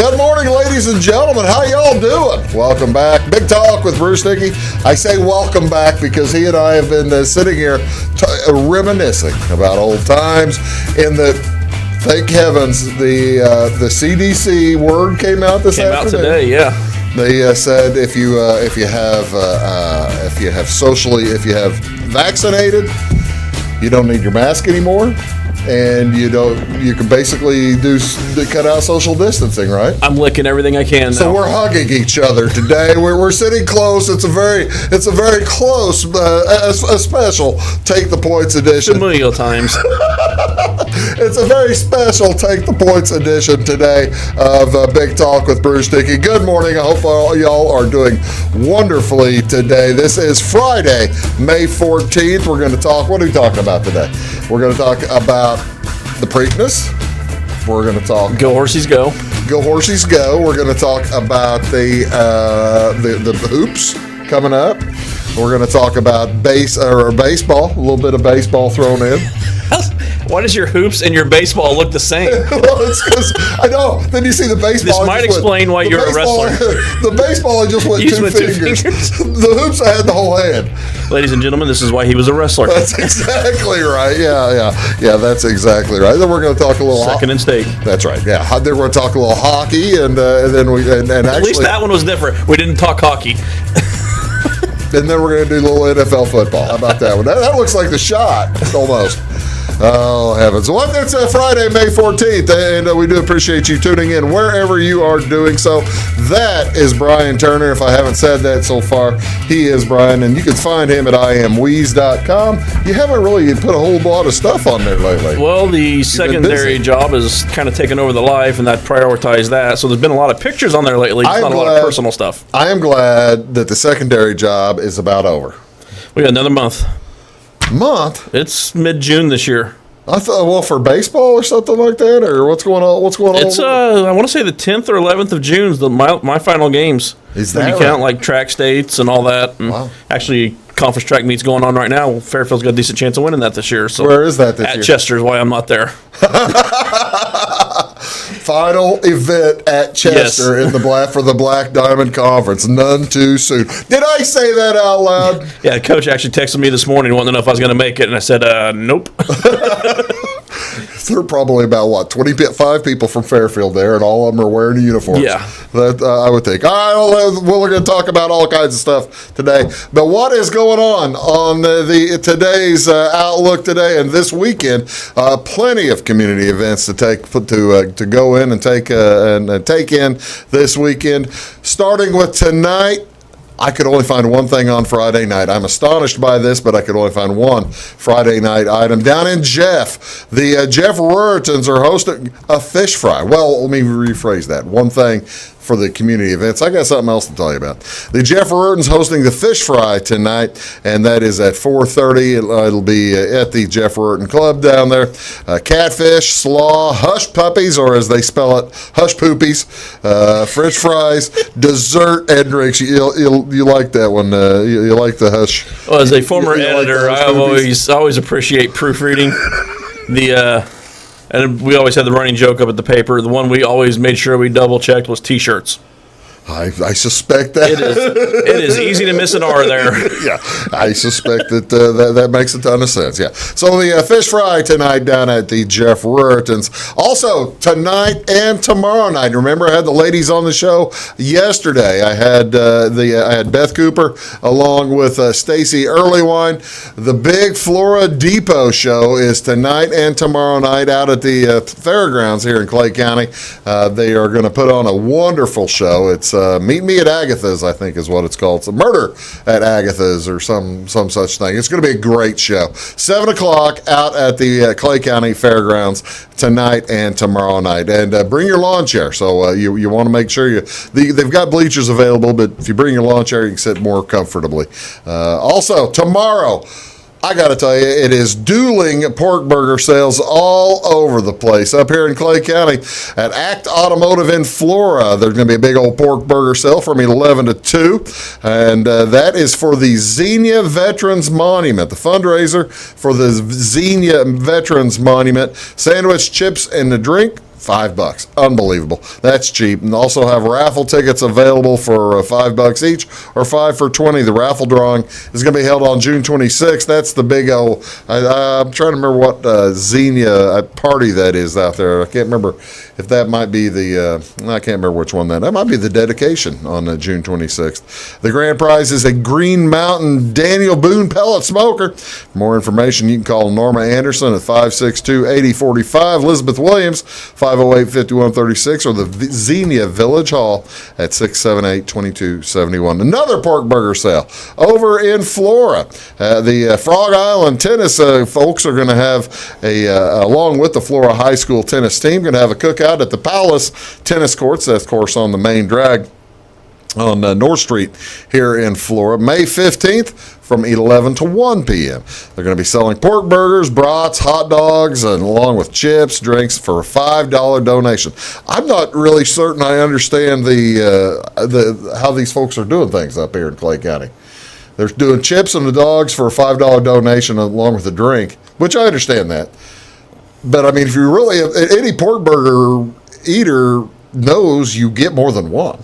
Good morning, ladies and gentlemen. How y'all doing? Welcome back. Big Talk with Bruce Dickey. I say welcome back because he and I have been sitting here reminiscing about old times. In the thank heavens, the CDC word came out this afternoon. Came out today, yeah. They said if you have vaccinated, you don't need your mask anymore. And you can basically cut out social distancing, right? I'm licking everything I can now. So we're hugging each other today. We're sitting close. It's a very close, a special Take the Points edition. Familial times. It's a very special Take the Points edition today of Big Talk with Bruce Dickey. Good morning. I hope all y'all are doing wonderfully today. This is Friday, May 14th. We're going to talk. What are we talking about today? We're going to talk about the Preakness. We're going to talk Go Horsies Go. Go Horsies Go. We're going to talk about the hoops coming up. We're going to talk about baseball. A little bit of baseball thrown in. Why does your hoops and your baseball look the same? Well, it's because I know. Then you see the baseball. This might explain why you're a wrestler. The baseball, I just went two fingers. The hoops, I had the whole hand. Ladies and gentlemen, this is why he was a wrestler. That's exactly right. Yeah. That's exactly right. Then we're going to talk a little second and steak. That's right. Yeah. Then we're going to talk a little hockey, and then we and actually at least that one was different. We didn't talk hockey. And then we're going to do a little NFL football. How about that one? That looks like the shot almost. Oh, heavens. Well, it's Friday, May 14th, and we do appreciate you tuning in wherever you are doing so. That is Brian Turner. If I haven't said that so far, he is Brian, and you can find him at IamWeeze.com. You haven't really put a whole lot of stuff on there lately. Well, the secondary job is kind of taking over the life, and I prioritize that. So there's been a lot of pictures on there lately, just not a lot of personal stuff. I am glad that the secondary job is about over. We got another month. It's mid-June this year. I thought, well, for baseball or something like that, or what's going on? It's I want to say the 10th or 11th of June is my final games. Is that you count like track states and all that? And wow. Actually, conference track meets going on right now. Fairfield's got a decent chance of winning that this year. So where is that this year? At Chester is why I'm not there. Final event at Chester in for the Black Diamond Conference. None too soon. Did I say that out loud? Yeah, the coach actually texted me this morning wanting to know if I was going to make it, and I said, nope. There are probably about, 25 people from Fairfield there, and all of them are wearing uniforms. Yeah. That I would think. All right, we're going to talk about all kinds of stuff today. But what is going on today's Outlook today and this weekend? Plenty of community events to go in and take in this weekend. Starting with tonight. I could only find one thing on Friday night. I'm astonished by this, but I could only find one Friday night item. Down in Jeff, the Jeff Ruritons are hosting a fish fry. Well, let me rephrase that. One thing for the community events. I got something else to tell you about. The Jeff Ruritons hosting the fish fry tonight, and that is at 4:30. It'll be at the Jeff Ruriton Club down there. Catfish, slaw, hush puppies, or as they spell it, hush poopies, French fries, dessert, and drinks. You like that one? You like the hush? Well, as a former editor, I always appreciate proofreading. And we always had the running joke up at the paper. The one we always made sure we double-checked was T-shirts. I suspect that. It is easy to miss an R there. Yeah, I suspect that makes a ton of sense, yeah. So the fish fry tonight down at the Jeff Ruritons. Also, tonight and tomorrow night. Remember, I had the ladies on the show yesterday. I had Beth Cooper along with Stacy Earlywine. The big Flora Depot show is tonight and tomorrow night out at the fairgrounds here in Clay County. They are going to put on a wonderful show. It's Meet Me at Agatha's, I think is what it's called. It's a Murder at Agatha's or some such thing. It's going to be a great show. 7 o'clock out at the Clay County Fairgrounds tonight and tomorrow night. And bring your lawn chair. So you want to make sure they've got bleachers available, but if you bring your lawn chair, you can sit more comfortably. Also, tomorrow, I got to tell you, it is dueling pork burger sales all over the place. Up here in Clay County at Act Automotive in Flora, there's going to be a big old pork burger sale from 11 to 2. And that is for the Xenia Veterans Monument, the fundraiser for the Xenia Veterans Monument. Sandwich, chips, and a drink $5. Unbelievable. That's cheap. And also have raffle tickets available for $5 each or 5 for $20. The raffle drawing is going to be held on June 26th. That's the big old, I'm trying to remember what Xenia party that is out there. I can't remember if that might be I can't remember which one that might be the dedication on June 26th. The grand prize is a Green Mountain Daniel Boone pellet smoker. For more information, you can call Norma Anderson at 562-8045, Elizabeth Williams, 508-5136, or the Xenia Village Hall at 678-2271. Another pork burger sale over in Flora. The Frog Island tennis folks are going to have along with the Flora High School tennis team, going to have a cookout at the Palace Tennis Courts. That's, of course, on the main drag on North Street here in Flora, May 15th from 11 to 1 p.m. They're going to be selling pork burgers, brats, hot dogs, and along with chips, drinks for a $5 donation. I'm not really certain I understand how these folks are doing things up here in Clay County. They're doing chips and the dogs for a $5 donation along with a drink, which I understand that. But, I mean, if you really, any pork burger eater knows you get more than one.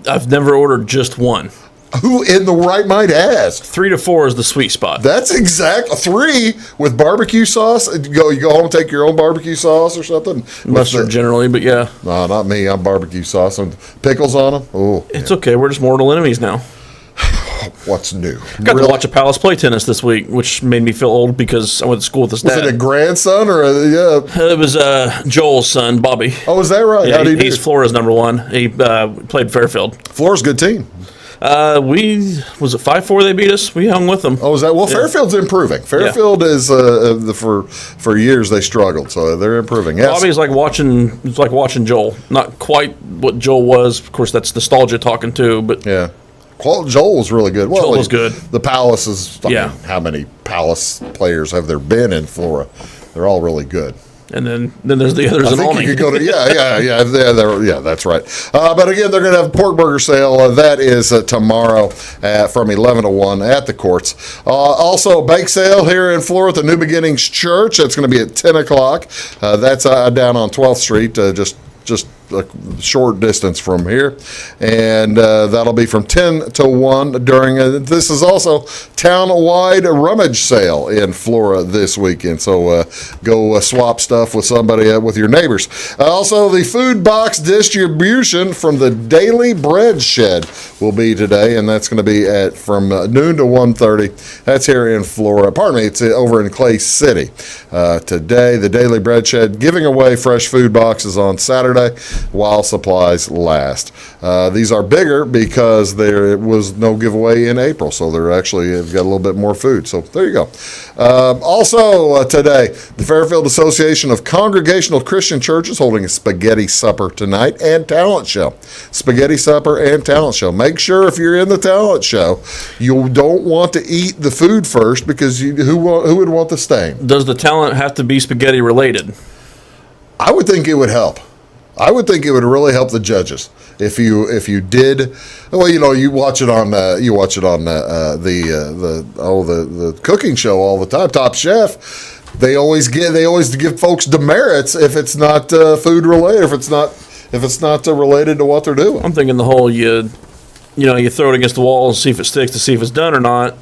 I've never ordered just one. Who in the right mind has? 3 to 4 is the sweet spot. That's exact 3 with barbecue sauce. You go home and take your own barbecue sauce or something. Mustard generally, but yeah. No, not me. I'm barbecue sauce and pickles on them. Oh, it's okay. We're just mortal enemies now. What's new? Got to watch a Palace play tennis this week, which made me feel old because I went to school with his dad. Was it a grandson or It was Joel's son, Bobby. Oh, is that right? Yeah, he's Flora's number 1. He played Fairfield. Flora's a good team. Was it 5-4 they beat us? We hung with them. Oh, is that? Well, yeah. Fairfield's improving. Fairfield is for years they struggled, so they're improving. Yes. Bobby's like watching Joel. Not quite what Joel was. Of course, that's nostalgia talking too, but yeah. Joel was really good. Well, Joel was good. The Palace is. I mean, how many Palace players have there been in Flora? They're all really good. And then there's the others. I think you could go to yeah. That's right. But again, they're going to have a pork burger sale. That is tomorrow from 11 to 1 at the courts. Also, a bake sale here in Flora at the New Beginnings Church. That's going to be at 10 o'clock. That's down on 12th Street, just a short distance from here, and that'll be from 10 to 1 during this is also town-wide rummage sale in Flora this weekend, so go swap stuff with somebody, with your neighbors. Also, the food box distribution from the Daily Bread Shed will be today, and that's going to be from noon to 1:30. That's here in Flora. Pardon me, it's over in Clay City. Today, the Daily Bread Shed giving away fresh food boxes on Saturday while supplies last. These are bigger because there was no giveaway in April, so they're actually have got a little bit more food. So there you go. Also today, the Fairfield Association of Congregational Christian Churches holding a spaghetti supper tonight and talent show. Spaghetti supper and talent show. Make sure if you're in the talent show, you don't want to eat the food first because who would want the stain? Does the talent have to be spaghetti related? I would think it would help. I would think it would really help the judges if you did. Well, you watch it on the cooking show all the time. Top Chef. They always give folks demerits if it's not food related. If it's not related to what they're doing. I'm thinking the whole you throw it against the wall and see if it sticks to see if it's done or not.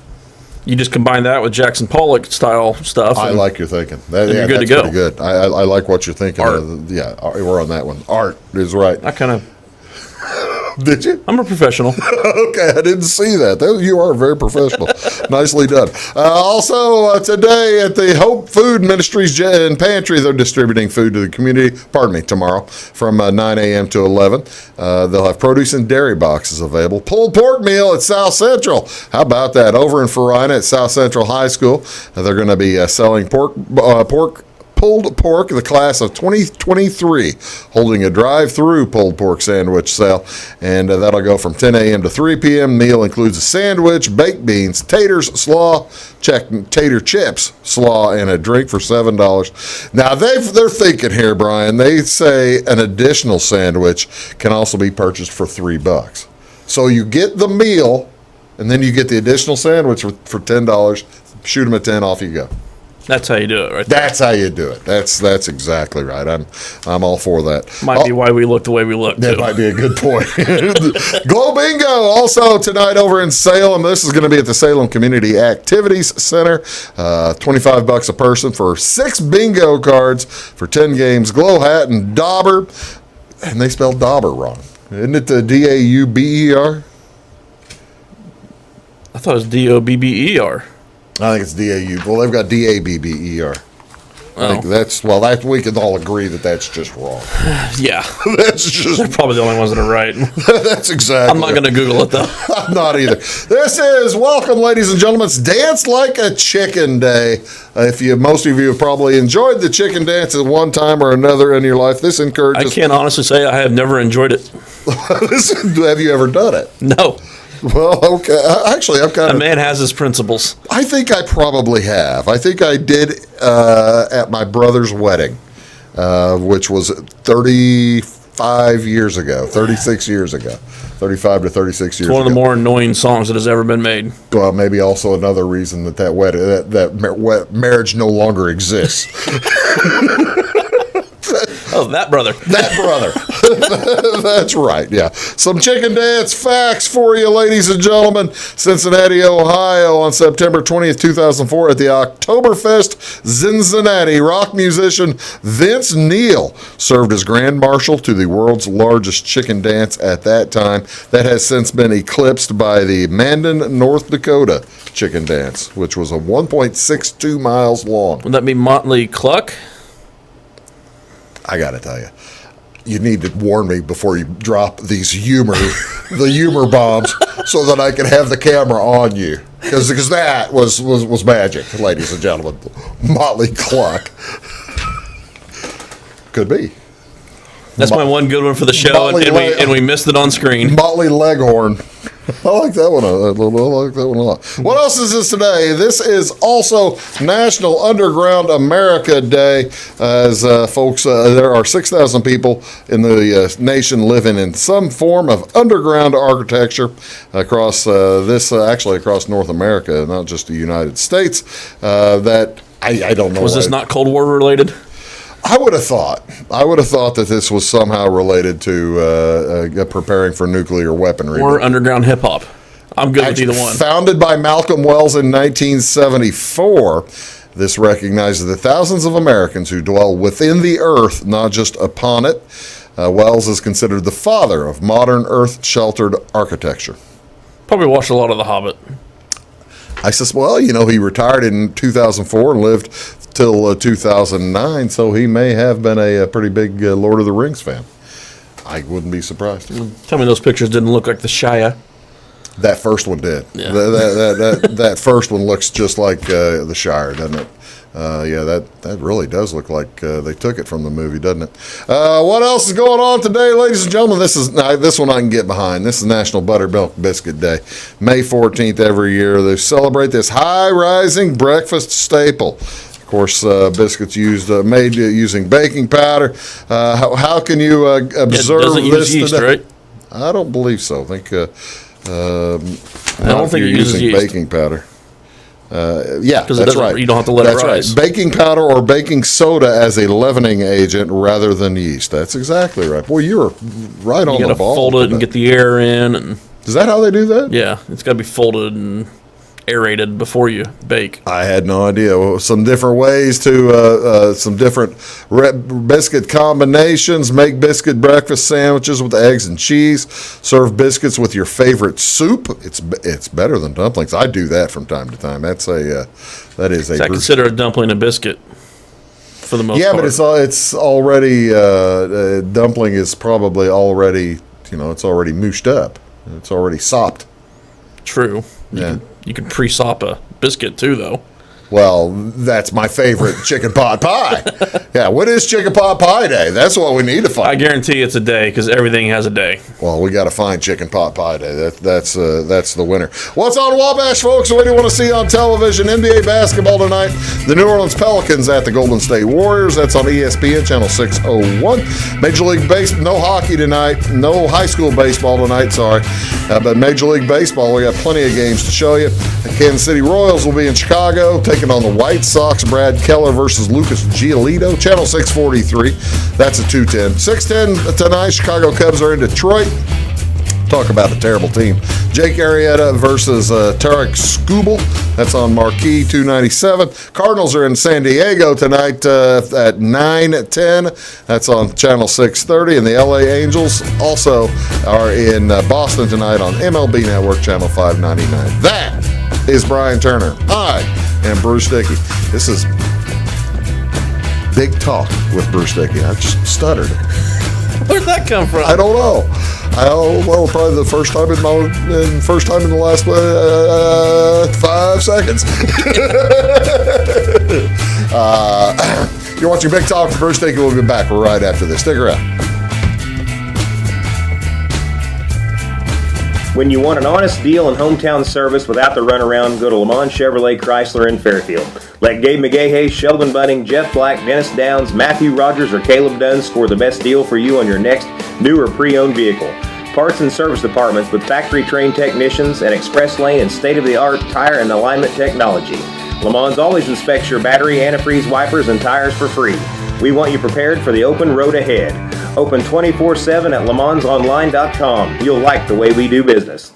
You just combine that with Jackson Pollock style stuff. I like your thinking. You're good to go. Pretty good. I like what you're thinking. Art. We're on that one. Art is right. I kind of. Did you? I'm a professional. Okay, I didn't see that. You are very professional. Nicely done. Also, today at the Hope Food Ministries and Pantry, they're distributing food to the community. Pardon me, tomorrow from 9 a.m. to 11. They'll have produce and dairy boxes available. Pulled pork meal at South Central. How about that? Over in Farina at South Central High School, they're going to be selling pulled pork, the class of 2023, holding a drive-through pulled pork sandwich sale, and that'll go from 10 a.m. to 3 p.m. Meal includes a sandwich, baked beans, taters, slaw, tater chips, slaw, and a drink for $7. Now, they're thinking here, Brian. They say an additional sandwich can also be purchased for $3. So you get the meal, and then you get the additional sandwich for $10. Shoot them at 10, off you go. That's how you do it, right there. That's how you do it. That's exactly right. I'm all for that. Might be why we look the way we look. That might be a good point. Glow Bingo also tonight over in Salem. This is going to be at the Salem Community Activities Center. $25 a person for 6 bingo cards for 10 games. Glow Hat and Dauber, and they spelled Dauber wrong. Isn't it the Dauber? I thought it was Dobber. I think it's DAU. Well, they've got DABBER. I think we can all agree that that's just wrong. Yeah. That's just. They're probably the only ones that are right. That's exactly. I'm not going to Google it, though. I'm not either. This is, welcome, ladies and gentlemen. It's Dance Like a Chicken Day. Most of you have probably enjoyed the chicken dance at one time or another in your life. This encourages. I can't honestly say I have never enjoyed it. Have you ever done it? No. Well, okay. Actually, I've kind of. A man has his principles. I think I probably have. I think I did at my brother's wedding, which was 35 years ago, 36 years ago, 35 to 36 years ago. It's one of the more annoying songs that has ever been made. Well, maybe also another reason that marriage no longer exists. Oh, that brother. That brother. That's right, yeah. Some chicken dance facts for you, ladies and gentlemen. Cincinnati, Ohio, on September 20th, 2004, at the Oktoberfest Cincinnati, rock musician Vince Neil served as Grand Marshal to the world's largest chicken dance at that time. That has since been eclipsed by the Mandan, North Dakota chicken dance, which was a 1.62 miles long. Would that be Motley Cluck? I got to tell you, you need to warn me before you drop these the humor bombs, so that I can have the camera on you, because that was magic, ladies and gentlemen. Motley Cluck could be. That's my one good one for the show, and we missed it on screen. Motley Leghorn. I like that one. I like that one a lot. What else is this today? This is also National Underground America Day. As folks, there are 6,000 people in the nation living in some form of underground architecture across across North America, not just the United States. That I don't know. Was this not Cold War related? I would have thought that this was somehow related to preparing for nuclear weaponry. Or underground hip hop. I'm good with either one. Founded by Malcolm Wells in 1974, this recognizes the thousands of Americans who dwell within the earth, not just upon it. Wells is considered the father of modern earth-sheltered architecture. Probably watched a lot of The Hobbit. He retired in 2004 and lived till 2009, so he may have been a pretty big Lord of the Rings fan. I wouldn't be surprised. Tell me those pictures didn't look like the Shire. That first one did. Yeah. That first one looks just like the Shire, doesn't it? That really does look like they took it from the movie, doesn't it? What else is going on today, ladies and gentlemen? This one I can get behind. This is National Buttermilk Biscuit Day. May 14th every year. They celebrate this high-rising breakfast staple. Of course, biscuits made using baking powder. How can you observe this yeast, today? Right? I don't believe so. I think I don't think it uses using yeast. Baking powder. That's right. You don't have to let it rise. Right. Baking powder or baking soda as a leavening agent rather than yeast. That's exactly right. Boy, you were right on the ball. You got to fold it and get the air in. And is that how they do that? Yeah, it's got to be folded and aerated before you bake. I had no idea. Some different ways to, some different biscuit combinations. Make biscuit breakfast sandwiches with eggs and cheese. Serve biscuits with your favorite soup. It's better than dumplings. I do that from time to time. That is a. I consider a dumpling a biscuit for the most part. Yeah, but it's already dumpling is probably already it's already mooshed up. It's already sopped. True. You can pre-sop a biscuit too, though. Well, that's my favorite chicken pot pie. Yeah, what is chicken pot pie day? That's what we need to find. I guarantee it's a day because everything has a day. Well, we got to find chicken pot pie day. That's the winner. What's on Wabash, folks? What do you want to see on television? NBA basketball tonight. The New Orleans Pelicans at the Golden State Warriors. That's on ESPN, channel 601. Major League Baseball, no hockey tonight. No high school baseball tonight, sorry. But Major League Baseball, we got plenty of games to show you. The Kansas City Royals will be in Chicago, taking on the White Sox. Brad Keller versus Lucas Giolito. Channel 643. That's a 210. 610 tonight. Chicago Cubs are in Detroit. Talk about a terrible team. Jake Arrieta versus Tarek Skubal. That's on Marquee 297. Cardinals are in San Diego tonight at 9:10. That's on Channel 630. And the LA Angels also are in Boston tonight on MLB Network Channel 599. That is Brian Turner. I am Bruce Dickey. This is Big Talk with Bruce Dickey. I just stuttered. Where'd that come from? I don't know. Well, probably the first time in the last 5 seconds. You're watching Big Talk with Bruce Dickey. We'll be back right after this. Stick around. When you want an honest deal and hometown service without the runaround, go to Lamont Chevrolet Chrysler in Fairfield. Let Gabe McGahey, Sheldon Bunning, Jeff Black, Dennis Downs, Matthew Rogers, or Caleb Dunn score the best deal for you on your next new or pre-owned vehicle. Parts and service departments with factory-trained technicians and express lane and state-of-the-art tire and alignment technology. Lamont always inspects your battery, antifreeze, wipers, and tires for free. We want you prepared for the open road ahead. Open 24/7 at LeMansOnline.com. You'll like the way we do business.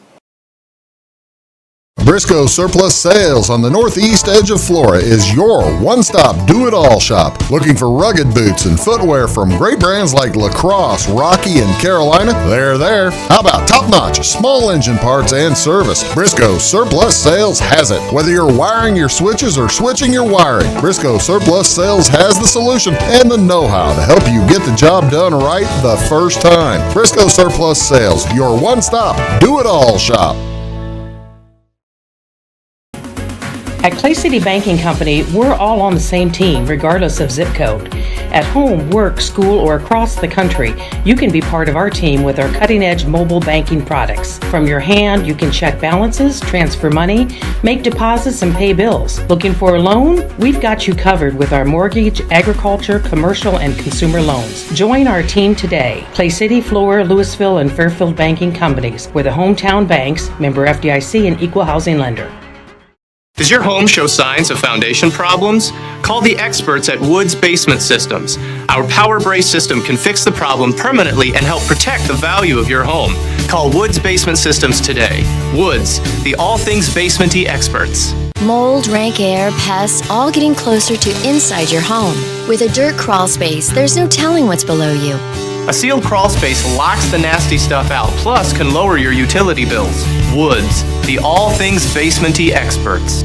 Briscoe Surplus Sales on the northeast edge of Flora is your one-stop do-it-all shop. Looking for rugged boots and footwear from great brands like Lacrosse, Rocky, and Carolina? They're there. How about top-notch small engine parts and service? Briscoe Surplus Sales has it. Whether you're wiring your switches or switching your wiring, Briscoe Surplus Sales has the solution and the know-how to help you get the job done right the first time. Briscoe Surplus Sales, your one-stop do-it-all shop. At Clay City Banking Company, we're all on the same team, regardless of zip code. At home, work, school, or across the country, you can be part of our team with our cutting-edge mobile banking products. From your hand, you can check balances, transfer money, make deposits, and pay bills. Looking for a loan? We've got you covered with our mortgage, agriculture, commercial, and consumer loans. Join our team today. Clay City, Flora, Louisville, and Fairfield Banking Companies. We're the hometown banks, member FDIC, and equal housing lender. Does your home show signs of foundation problems? Call the experts at Woods Basement Systems. Our Power Brace system can fix the problem permanently and help protect the value of your home. Call Woods Basement Systems today. Woods, the all things basement-y experts. Mold, rank air, pests, all getting closer to inside your home. With a dirt crawl space, there's no telling what's below you. A sealed crawl space locks the nasty stuff out, plus can lower your utility bills. Woods, the all things basement-y experts.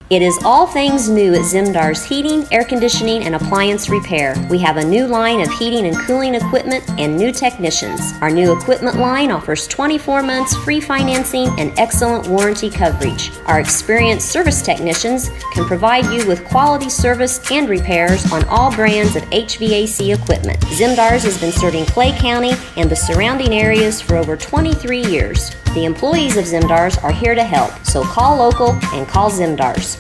It is all things new at Zimdar's Heating, Air Conditioning, and Appliance Repair. We have a new line of heating and cooling equipment and new technicians. Our new equipment line offers 24 months free financing and excellent warranty coverage. Our experienced service technicians can provide you with quality service and repairs on all brands of HVAC equipment. Zimdar's has been serving Clay County and the surrounding areas for over 23 years. The employees of Zimdar's are here to help, so call local and call Zimdar's.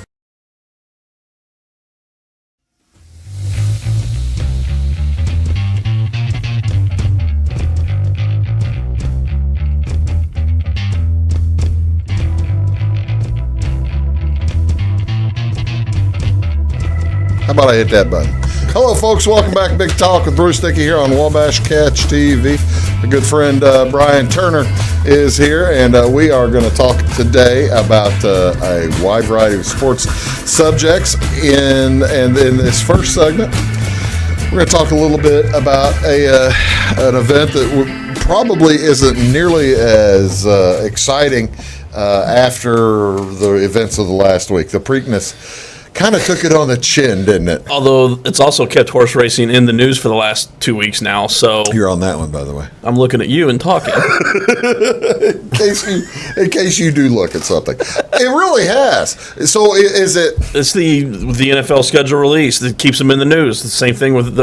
How about I hit that button? Hello, folks. Welcome back to Big Talk with Bruce Dickey here on Wabash Catch TV. A good friend, Brian Turner, is here, and we are going to talk today about a wide variety of sports subjects. In this first segment, we're going to talk a little bit about an event that probably isn't nearly as exciting after the events of the last week. The Preakness kind of took it on the chin, didn't it? Although it's also kept horse racing in the news for the last 2 weeks now, so You're on that one, by the way. I'm looking at you and talking. in case you do look at something. It really has. So is it? It's the NFL schedule release that keeps them in the news. The same thing with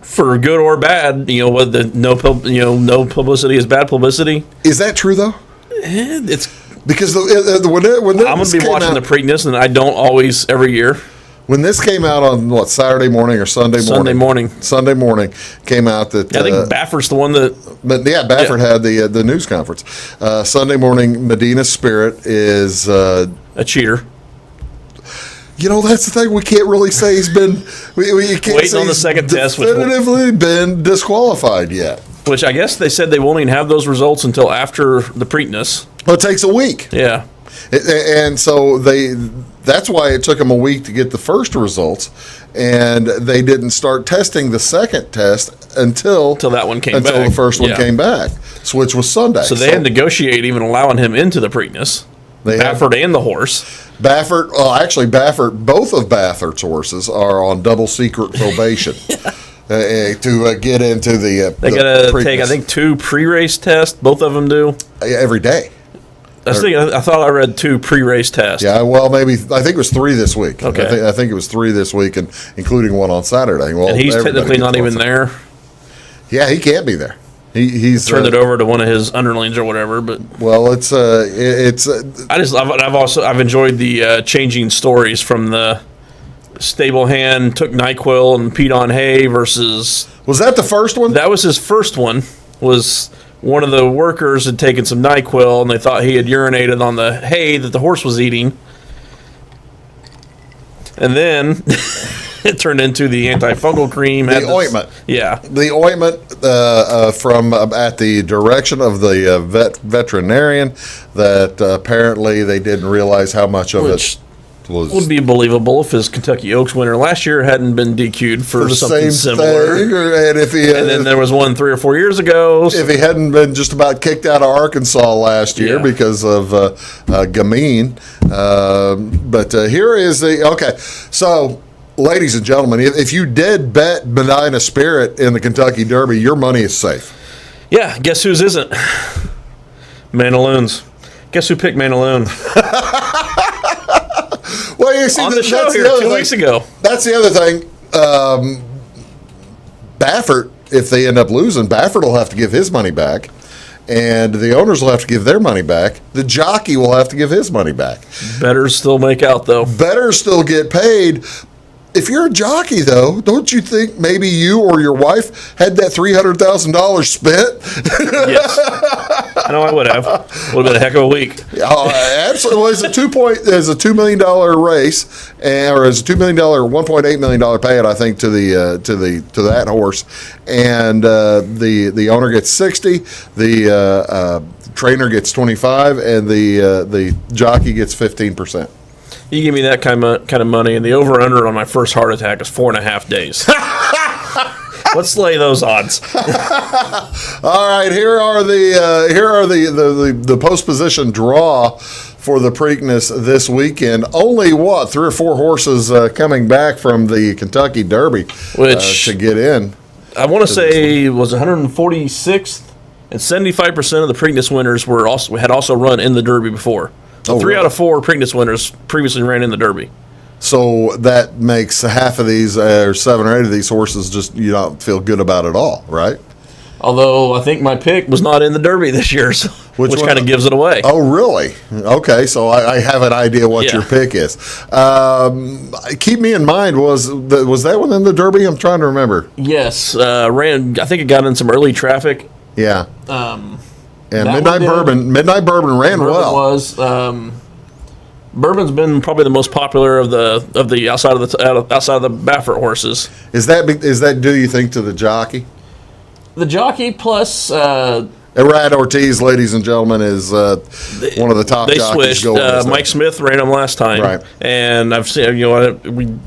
for good or bad. No publicity is bad publicity. Is that true though? It's because when I'm going to be watching the Preakness, and I don't always every year. When this came out on Saturday morning or Sunday morning? Sunday morning came out that I think Baffert's the one that. But Baffert had the news conference. Sunday morning, Medina Spirit is a cheater. That's the thing. We can't really say he's been. We can't Waiting say on the he's second test, definitively been disqualified yet. Which I guess they said they won't even have those results until after the Preakness. Well, it takes a week. Yeah. And so that's why it took them a week to get the first results, and they didn't start testing the second test until that one came back. Until the first one Yeah. came back, which was Sunday. So they had to negotiate even allowing him into the Preakness. Baffert and the horse. Baffert, both of Baffert's horses are on double secret probation. To get into the They got to take, I think, 2 pre-race tests. Both of them do. Every day. I thought I read 2 pre-race tests. Yeah, well, maybe I think it was 3 this week. Okay. I think it was 3 this week, and including one on Saturday. Well, And he's technically not even there. Yeah, he can't be there. He's turned it over to one of his underlings or whatever. But I've enjoyed the changing stories from the stable hand took NyQuil and peed on hay versus. Was that the first one? That was his first one. Was one of the workers had taken some NyQuil and they thought he had urinated on the hay that the horse was eating, and then it turned into the antifungal cream. The ointment. Yeah. The ointment from at the direction of the veterinarian that apparently they didn't realize how much of it would be believable if his Kentucky Oaks winner last year hadn't been DQ'd for something similar. And then there was one 3 or 4 years ago. If he hadn't been just about kicked out of Arkansas last year because of gamine. But here is so, ladies and gentlemen, if you did bet Medina Spirit in the Kentucky Derby, your money is safe. Yeah, guess whose isn't? Mandaloon's. Guess who picked Mandaloon? Well, you see, on the show here 2 weeks ago. That's the other thing. Baffert, if they end up losing, Baffert will have to give his money back, and the owners will have to give their money back. The jockey will have to give his money back. Bettors still make out, though. Bettors still get paid. If you're a jockey, though, don't you think maybe you or your wife had that $300,000 spent? Yes. I know I would have. Would have been a heck of a week. Absolutely. Well, it's a $2 million race, or it's a $2 million, $1.8 million payout, I think, to that horse, and the owner gets 60, the trainer gets 25, and the jockey gets 15%. You give me that kind of money, and the over/under on my first heart attack is 4.5 days. Let's lay those odds. All right, here are the post position draw for the Preakness this weekend. Only 3 or 4 horses coming back from the Kentucky Derby, which to get in. I want to say was 146th, and 75% of the Preakness winners had also run in the Derby before. So 3 out of 4 Preakness winners previously ran in the Derby. So that makes half of these, or 7 or 8 of these horses, just you don't feel good about at all, right? Although I think my pick was not in the Derby this year, so, which kind of gives it away. Oh, really? Okay, so I have an idea what your pick is. Keep me in mind, was that one in the Derby? I'm trying to remember. Yes, I think it got in some early traffic. Yeah. And Midnight Bourbon ran well. Was Bourbon's been probably the most popular of the outside of the Baffert horses. Is that due, you think, to the jockey? The jockey plus Rad Ortiz, ladies and gentlemen, is one of the top jockeys going. They switched. Mike Smith ran him last time, right? And I've seen,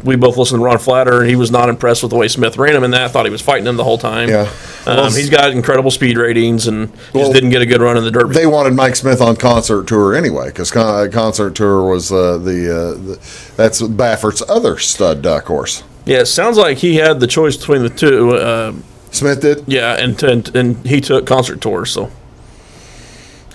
we both listened to Ron Flatter, and he was not impressed with the way Smith ran him in that. I thought he was fighting him the whole time. Yeah, he's got incredible speed ratings, and just didn't get a good run in the Derby. They wanted Mike Smith on Concert Tour anyway, because Concert Tour was that's Baffert's other stud duck horse. Yeah, it sounds like he had the choice between the two. Smith did? Yeah, and he took Concert Tour, so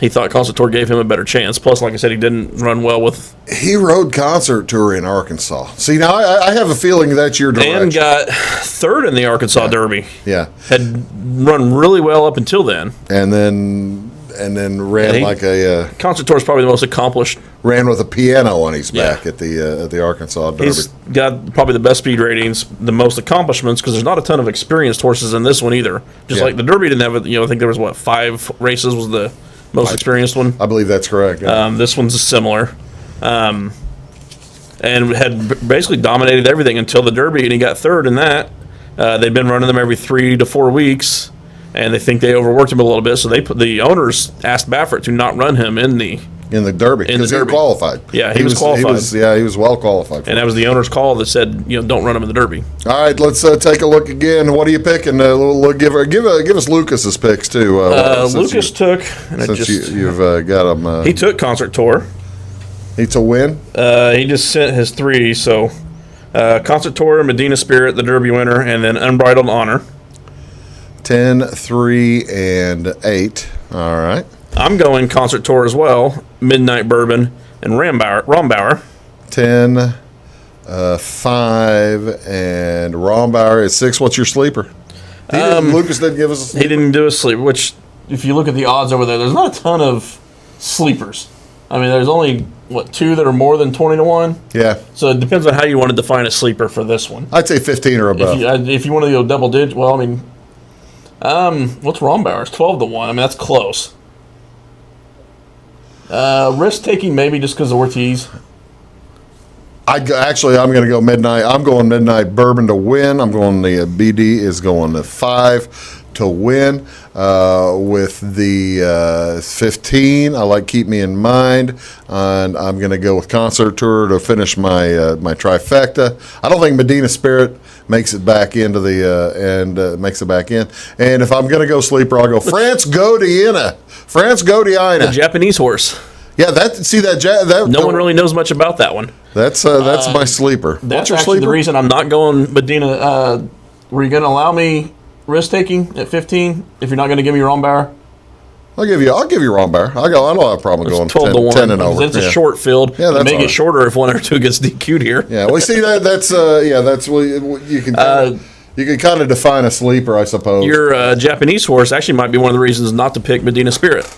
he thought Concert Tour gave him a better chance. Plus, like I said, he didn't run well with... He rode Concert Tour in Arkansas. See, now I have a feeling that's your direction. And got 3rd in the Arkansas Derby. Yeah. Had run really well up until then. And then ran like a... Concert Tour is probably the most accomplished. Ran with a piano on his back at the Arkansas Derby. He's got probably the best speed ratings, the most accomplishments, because there's not a ton of experienced horses in this one either. Just like the Derby didn't have I think there was 5 races was the most experienced one. I believe that's correct. Yeah. This one's similar. And and had basically dominated everything until the Derby, and he got third in that. They've been running them every 3 to 4 weeks, and they think they overworked him a little bit. So the owners asked Baffert to not run him in the Derby because he was qualified. Yeah, he was qualified. He was well qualified. And that was the owner's call that said, don't run him in the Derby. All right, let's take a look again. What are you picking? Give us Lucas's picks too. Lucas took. You've got him. He took Concert Tour. He's a win. He just sent his 3. So Concert Tour, Medina Spirit, the Derby winner, and then Unbridled Honor. 10, 3, and 8. All right. I'm going Concert Tour as well. Midnight Bourbon and Rombauer. 10, 5, and Rombauer is 6. What's your sleeper? Lucas didn't give us a sleeper. He didn't do a sleeper, which, if you look at the odds over there's not a ton of sleepers. I mean, there's only, 2 that are more than 20 to 1? Yeah. So it depends on how you want to define a sleeper for this one. I'd say 15 or above. If you want to go double digit, well, I mean, what's Rombauer? It's 12 to 1. I mean, that's close. Risk taking maybe just because of Ortiz. I'm going to go midnight. I'm going Midnight Bourbon to win. I'm going the BD is going to 5 to win. With the 15, I like Keep Me in Mind, and I'm going to go with Concert Tour to finish my trifecta. I don't think Medina Spirit makes it back into makes it back in. And if I'm going to go sleeper, I'll go France Godiana. The Japanese horse. Yeah, that no one really knows much about that one. That's my sleeper. That's your sleeper? The reason I'm not going Medina. Were you going to allow me risk taking at 15 if you're not going to give me Rombauer? I'll give you Rombauer. I don't have a problem going 12 to 1. 10 and over. It's a short field. Yeah, it may get shorter if 1 or 2 gets DQ'd here. Yeah, well, see that's you can kind of define a sleeper, I suppose. Your Japanese horse actually might be one of the reasons not to pick Medina Spirit,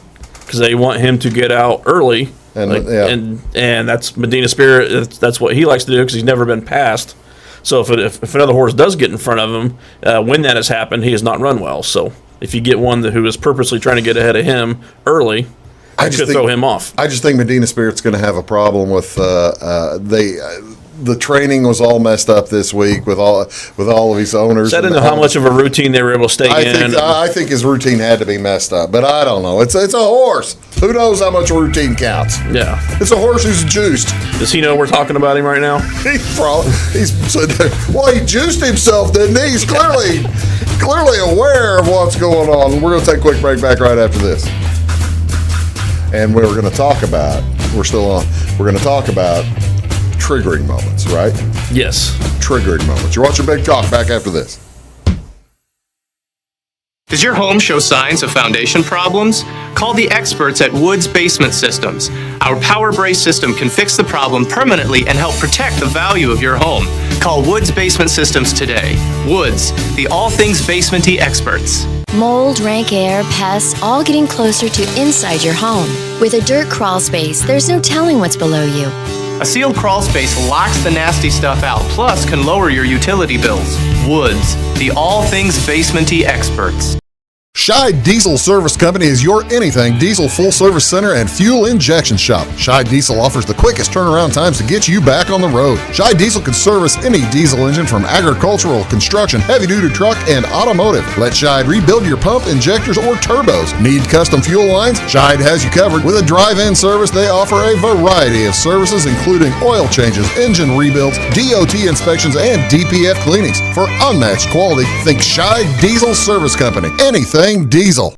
because they want him to get out early, and that's Medina Spirit. That's what he likes to do because he's never been passed. So if another horse does get in front of him, when that has happened, he has not run well. So if you get one who is purposely trying to get ahead of him early, I could throw him off. I just think Medina Spirit's going to have a problem with the training was all messed up this week with all of his owners. I don't know how much of a routine they were able to stay in. I think his routine had to be messed up, but I don't know. It's a horse. Who knows how much routine counts? Yeah, it's a horse who's juiced. Does he know we're talking about him right now? He juiced himself, didn't he? He's clearly aware of what's going on. We're going to take a quick break. Back right after this, and we're going to talk about. We're still on. We're going to talk about triggering moments, right? Yes. Triggering moments. You're watching Big Talk. Back after this. Does your home show signs of foundation problems? Call the experts at Woods Basement Systems. Our Power Brace system can fix the problem permanently and help protect the value of your home. Call Woods Basement Systems today. Woods, the all things basementy experts. Mold, rank air, pests, all getting closer to inside your home. With a dirt crawl space, there's no telling what's below you. A sealed crawl space locks the nasty stuff out, plus can lower your utility bills. Woods, the all things basementy experts. Scheid Diesel Service Company is your anything diesel full-service center and fuel injection shop. Scheid Diesel offers the quickest turnaround times to get you back on the road. Scheid Diesel can service any diesel engine from agricultural, construction, heavy-duty truck, and automotive. Let Scheid rebuild your pump, injectors, or turbos. Need custom fuel lines? Scheid has you covered. With a drive-in service, they offer a variety of services, including oil changes, engine rebuilds, DOT inspections, and DPF cleanings. For unmatched quality, think Scheid Diesel Service Company. Anything diesel.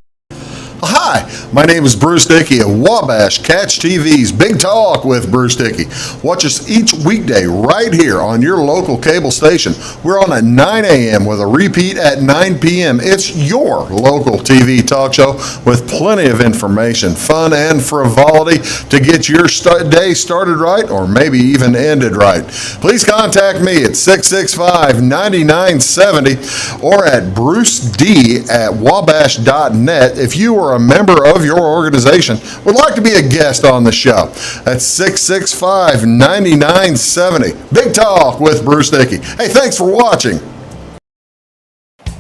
Hi, my name is Bruce Dickey of Wabash Catch TV's Big Talk with Bruce Dickey. Watch us each weekday right here on your local cable station. We're on at 9 a.m. with a repeat at 9 p.m. It's your local TV talk show with plenty of information, fun, and frivolity to get your day started right or maybe even ended right. Please contact me at 665-9970 or at bruced@wabash.net if you are a member of your organization would like to be a guest on the show. That's 665-9970. Big Talk with Bruce Dickey. Hey, thanks for watching.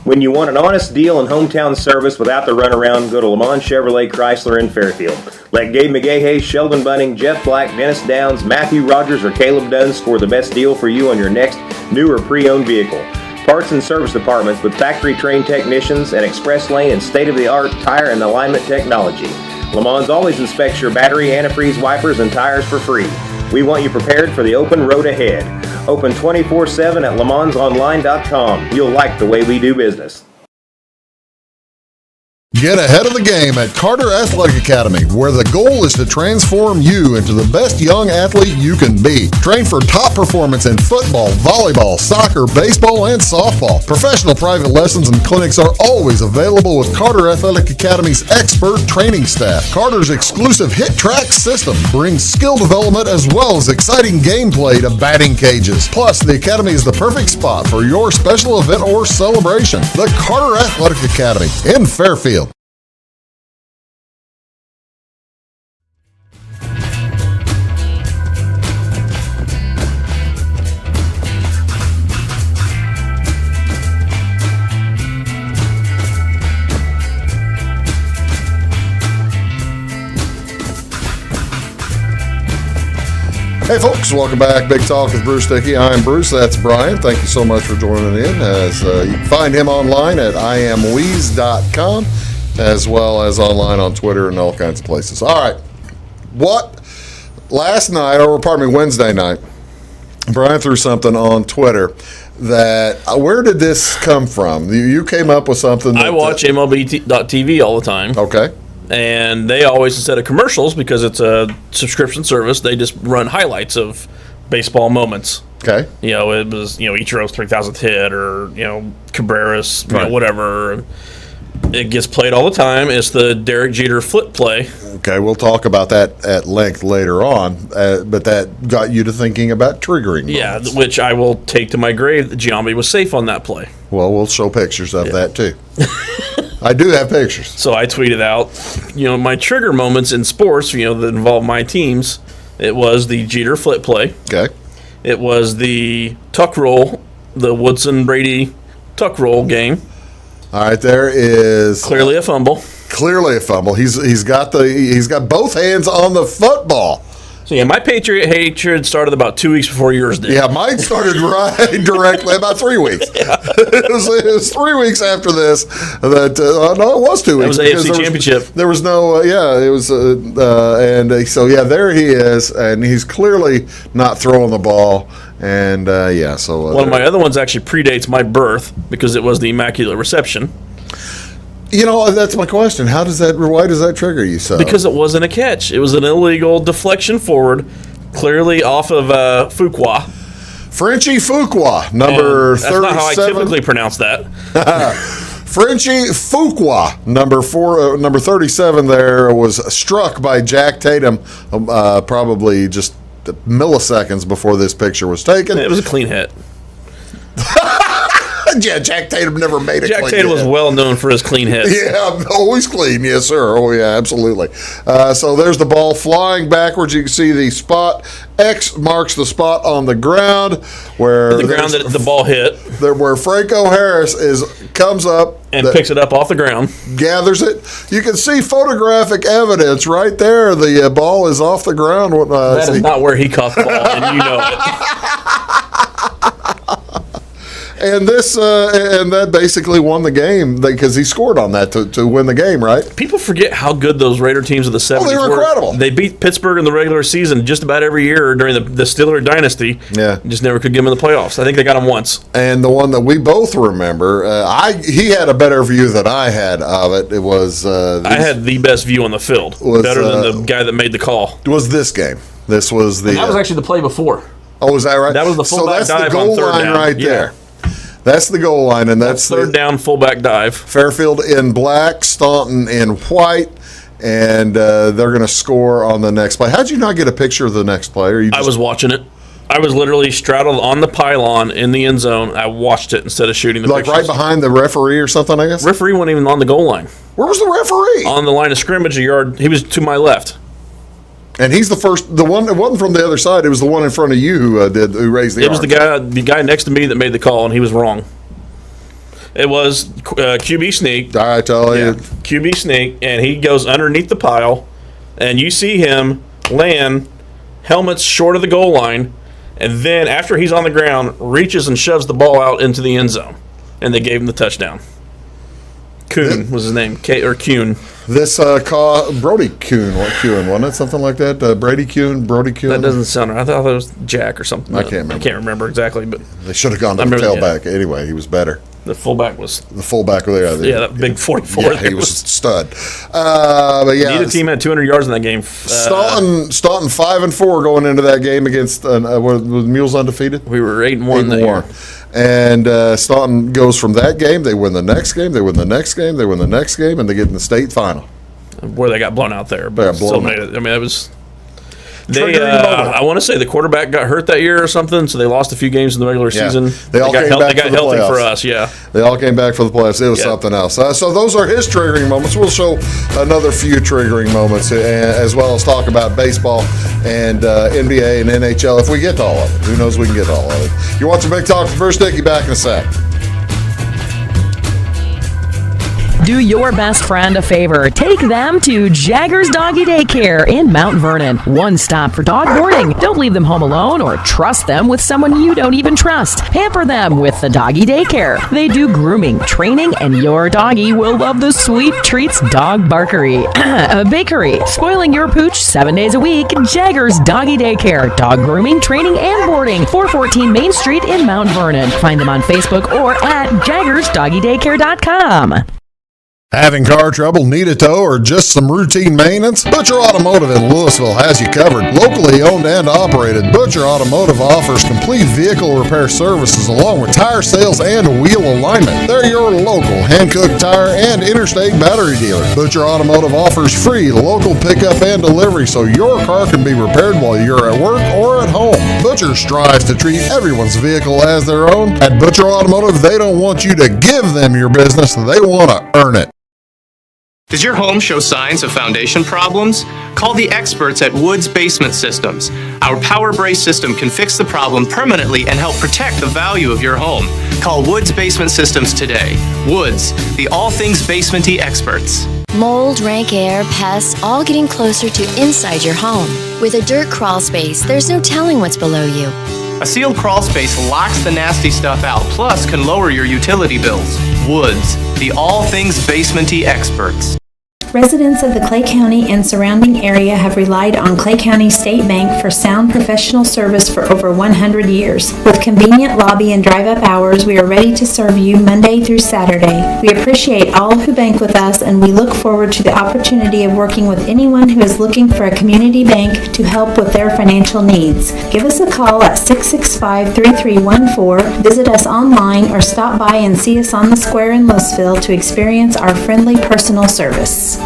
When you want an honest deal and hometown service without the runaround, go to Lamont Chevrolet Chrysler in Fairfield. Let Gabe McGahey, Sheldon Bunning, Jeff Black, Dennis Downs, Matthew Rogers, or Caleb Dunn score the best deal for you on your next new or pre-owned vehicle. Parts and service departments with factory-trained technicians and express lane and state-of-the-art tire and alignment technology. Lamont always inspects your battery, antifreeze, wipers, and tires for free. We want you prepared for the open road ahead. Open 24/7 at LeMansOnline.com. You'll like the way we do business. Get ahead of the game at Carter Athletic Academy, where the goal is to transform you into the best young athlete you can be. Train for top performance in football, volleyball, soccer, baseball, and softball. Professional private lessons and clinics are always available with Carter Athletic Academy's expert training staff. Carter's exclusive Hit Track system brings skill development as well as exciting gameplay to batting cages. Plus, the Academy is the perfect spot for your special event or celebration. The Carter Athletic Academy in Fairfield. Hey folks, welcome back. Big Talk with Bruce Dickey. I'm Bruce, that's Brian. Thank you so much for joining in. As you can find him online at iamweeze.com, as well as online on Twitter and all kinds of places. All right, last night, or pardon me, Wednesday night, Brian threw something on Twitter that, where did this come from? You came up with something that, I watch MLB.TV all the time. Okay. And they always, instead of commercials, because it's a subscription service, they just run highlights of baseball moments. Okay. It was, Ichiro's 3,000th hit, or, Cabrera's, right, whatever. It gets played all the time. It's the Derek Jeter flip play. Okay, we'll talk about that at length later on, but that got you to thinking about triggering moments. Yeah, which I will take to my grave that Giambi was safe on that play. Well, we'll show pictures of that, too. I do have pictures. So I tweeted out, my trigger moments in sports, that involve my teams. It was the Jeter flip play. Okay. It was the tuck roll, the Woodson-Brady tuck roll game. All right, there is clearly a fumble. Clearly a fumble. He's got both hands on the football. So yeah, my Patriot hatred started about 2 weeks before yours did. Yeah, mine started right directly about 3 weeks. Yeah. It was 3 weeks after this that no, it was 2 weeks. It was AFC Championship. There was no it was so yeah, there he is, and he's clearly not throwing the ball. And so one of my other ones actually predates my birth because it was the Immaculate Reception. That's my question. Why does that trigger you so? Because it wasn't a catch. It was an illegal deflection forward, clearly off of Fuqua. Frenchie Fuqua, number 37. That's not how I typically pronounce that. Frenchie Fuqua, number 37 there, was struck by Jack Tatum probably just milliseconds before this picture was taken. It was a clean hit. Yeah, Jack Tatum never made a clean hit. Jack Tatum was well known for his clean hits. Yeah, always clean. Yes, sir. Oh, yeah, absolutely. So there's the ball flying backwards. You can see the spot. X marks the spot on the ground where that the ball hit. Where Franco Harris comes up and picks it up off the ground, gathers it. You can see photographic evidence right there. The ball is off the ground. That is not where he caught the ball, and you know it. And that basically won the game because he scored on that to win the game, right? People forget how good those Raider teams of the 70s were. They were incredible. They beat Pittsburgh in the regular season just about every year during the Steeler dynasty. Yeah. Just never could get them in the playoffs. I think they got them once. And the one that we both remember, he had a better view than I had of it. It was... I had the best view on the field. Better than the guy that made the call. It was this game. This was the... And that was actually the play before. Oh, was that right? That was the fullback dive the goal on third line down. right there. That's the goal line, and that's third down fullback dive. Fairfield in black, Staunton in white, and they're going to score on the next play. How'd you not get a picture of the next play? I was watching it. I was literally straddled on the pylon in the end zone. I watched it instead of shooting the pictures. Right behind the referee or something, I guess? Referee wasn't even on the goal line. Where was the referee? On the line of scrimmage, a yard. He was to my left. And he's the first. The one. It wasn't from the other side. It was the one in front of you who raised the arm. It was the guy next to me that made the call, and he was wrong. It was QB sneak. I tell you. QB sneak, and he goes underneath the pile, and you see him land helmets short of the goal line, and then after he's on the ground, reaches and shoves the ball out into the end zone, and they gave him the touchdown. Kuhn was his name, Kuhn. This Brody Kuhn, wasn't it? Something like that? Brody Kuhn. That doesn't sound right. I thought it was Jack or something. I can't remember exactly, but they should have gone to the tailback. Anyway, he was better. The fullback was there. Yeah, that big 44. Yeah, he was a stud. But yeah, neither team had 200 yards in that game. Staunton 5-4 going into that game against was Mules undefeated. We were 8-1 there. And Staunton goes from that game. They win the next game. They win the next game. They win the next game, and they get in the state final. Where they got blown out there, but still made it. I mean, it was. I want to say the quarterback got hurt that year or something, so they lost a few games in the regular season. They got healthy for us. Yeah, they all came back for the playoffs. It was something else. So those are his triggering moments. We'll show another few triggering moments, as well as talk about baseball and NBA and NHL if we get to all of it. Who knows? We can get to all of it. You're watching Big Talk First. Dickey back in a sec. Do your best friend a favor. Take them to Jagger's Doggy Daycare in Mount Vernon. One stop for dog boarding. Don't leave them home alone or trust them with someone you don't even trust. Pamper them with the Doggy Daycare. They do grooming, training, and your doggy will love the sweet treats dog barkery. Bakery. Spoiling your pooch 7 days a week. Jagger's Doggy Daycare. Dog grooming, training, and boarding. 414 Main Street in Mount Vernon. Find them on Facebook or at jaggersdoggydaycare.com. Having car trouble, need a tow, or just some routine maintenance? Butcher Automotive in Louisville has you covered. Locally owned and operated, Butcher Automotive offers complete vehicle repair services along with tire sales and wheel alignment. They're your local Hankook tire and interstate battery dealer. Butcher Automotive offers free local pickup and delivery so your car can be repaired while you're at work or at home. Butcher strives to treat everyone's vehicle as their own. At Butcher Automotive, they don't want you to give them your business, they want to earn it. Does your home show signs of foundation problems? Call the experts at Woods Basement Systems. Our Power Brace system can fix the problem permanently and help protect the value of your home. Call Woods Basement Systems today. Woods, the all things basement-y experts. Mold, rank air, pests, all getting closer to inside your home. With a dirt crawl space, there's no telling what's below you. A sealed crawl space locks the nasty stuff out, plus can lower your utility bills. Woods, the all things basement-y experts. Residents of the Clay County and surrounding area have relied on Clay County State Bank for sound professional service for over 100 years. With convenient lobby and drive-up hours, we are ready to serve you Monday through Saturday. We appreciate all who bank with us, and we look forward to the opportunity of working with anyone who is looking for a community bank to help with their financial needs. Give us a call at 665-3314, visit us online, or stop by and see us on the square in Louisville to experience our friendly personal service.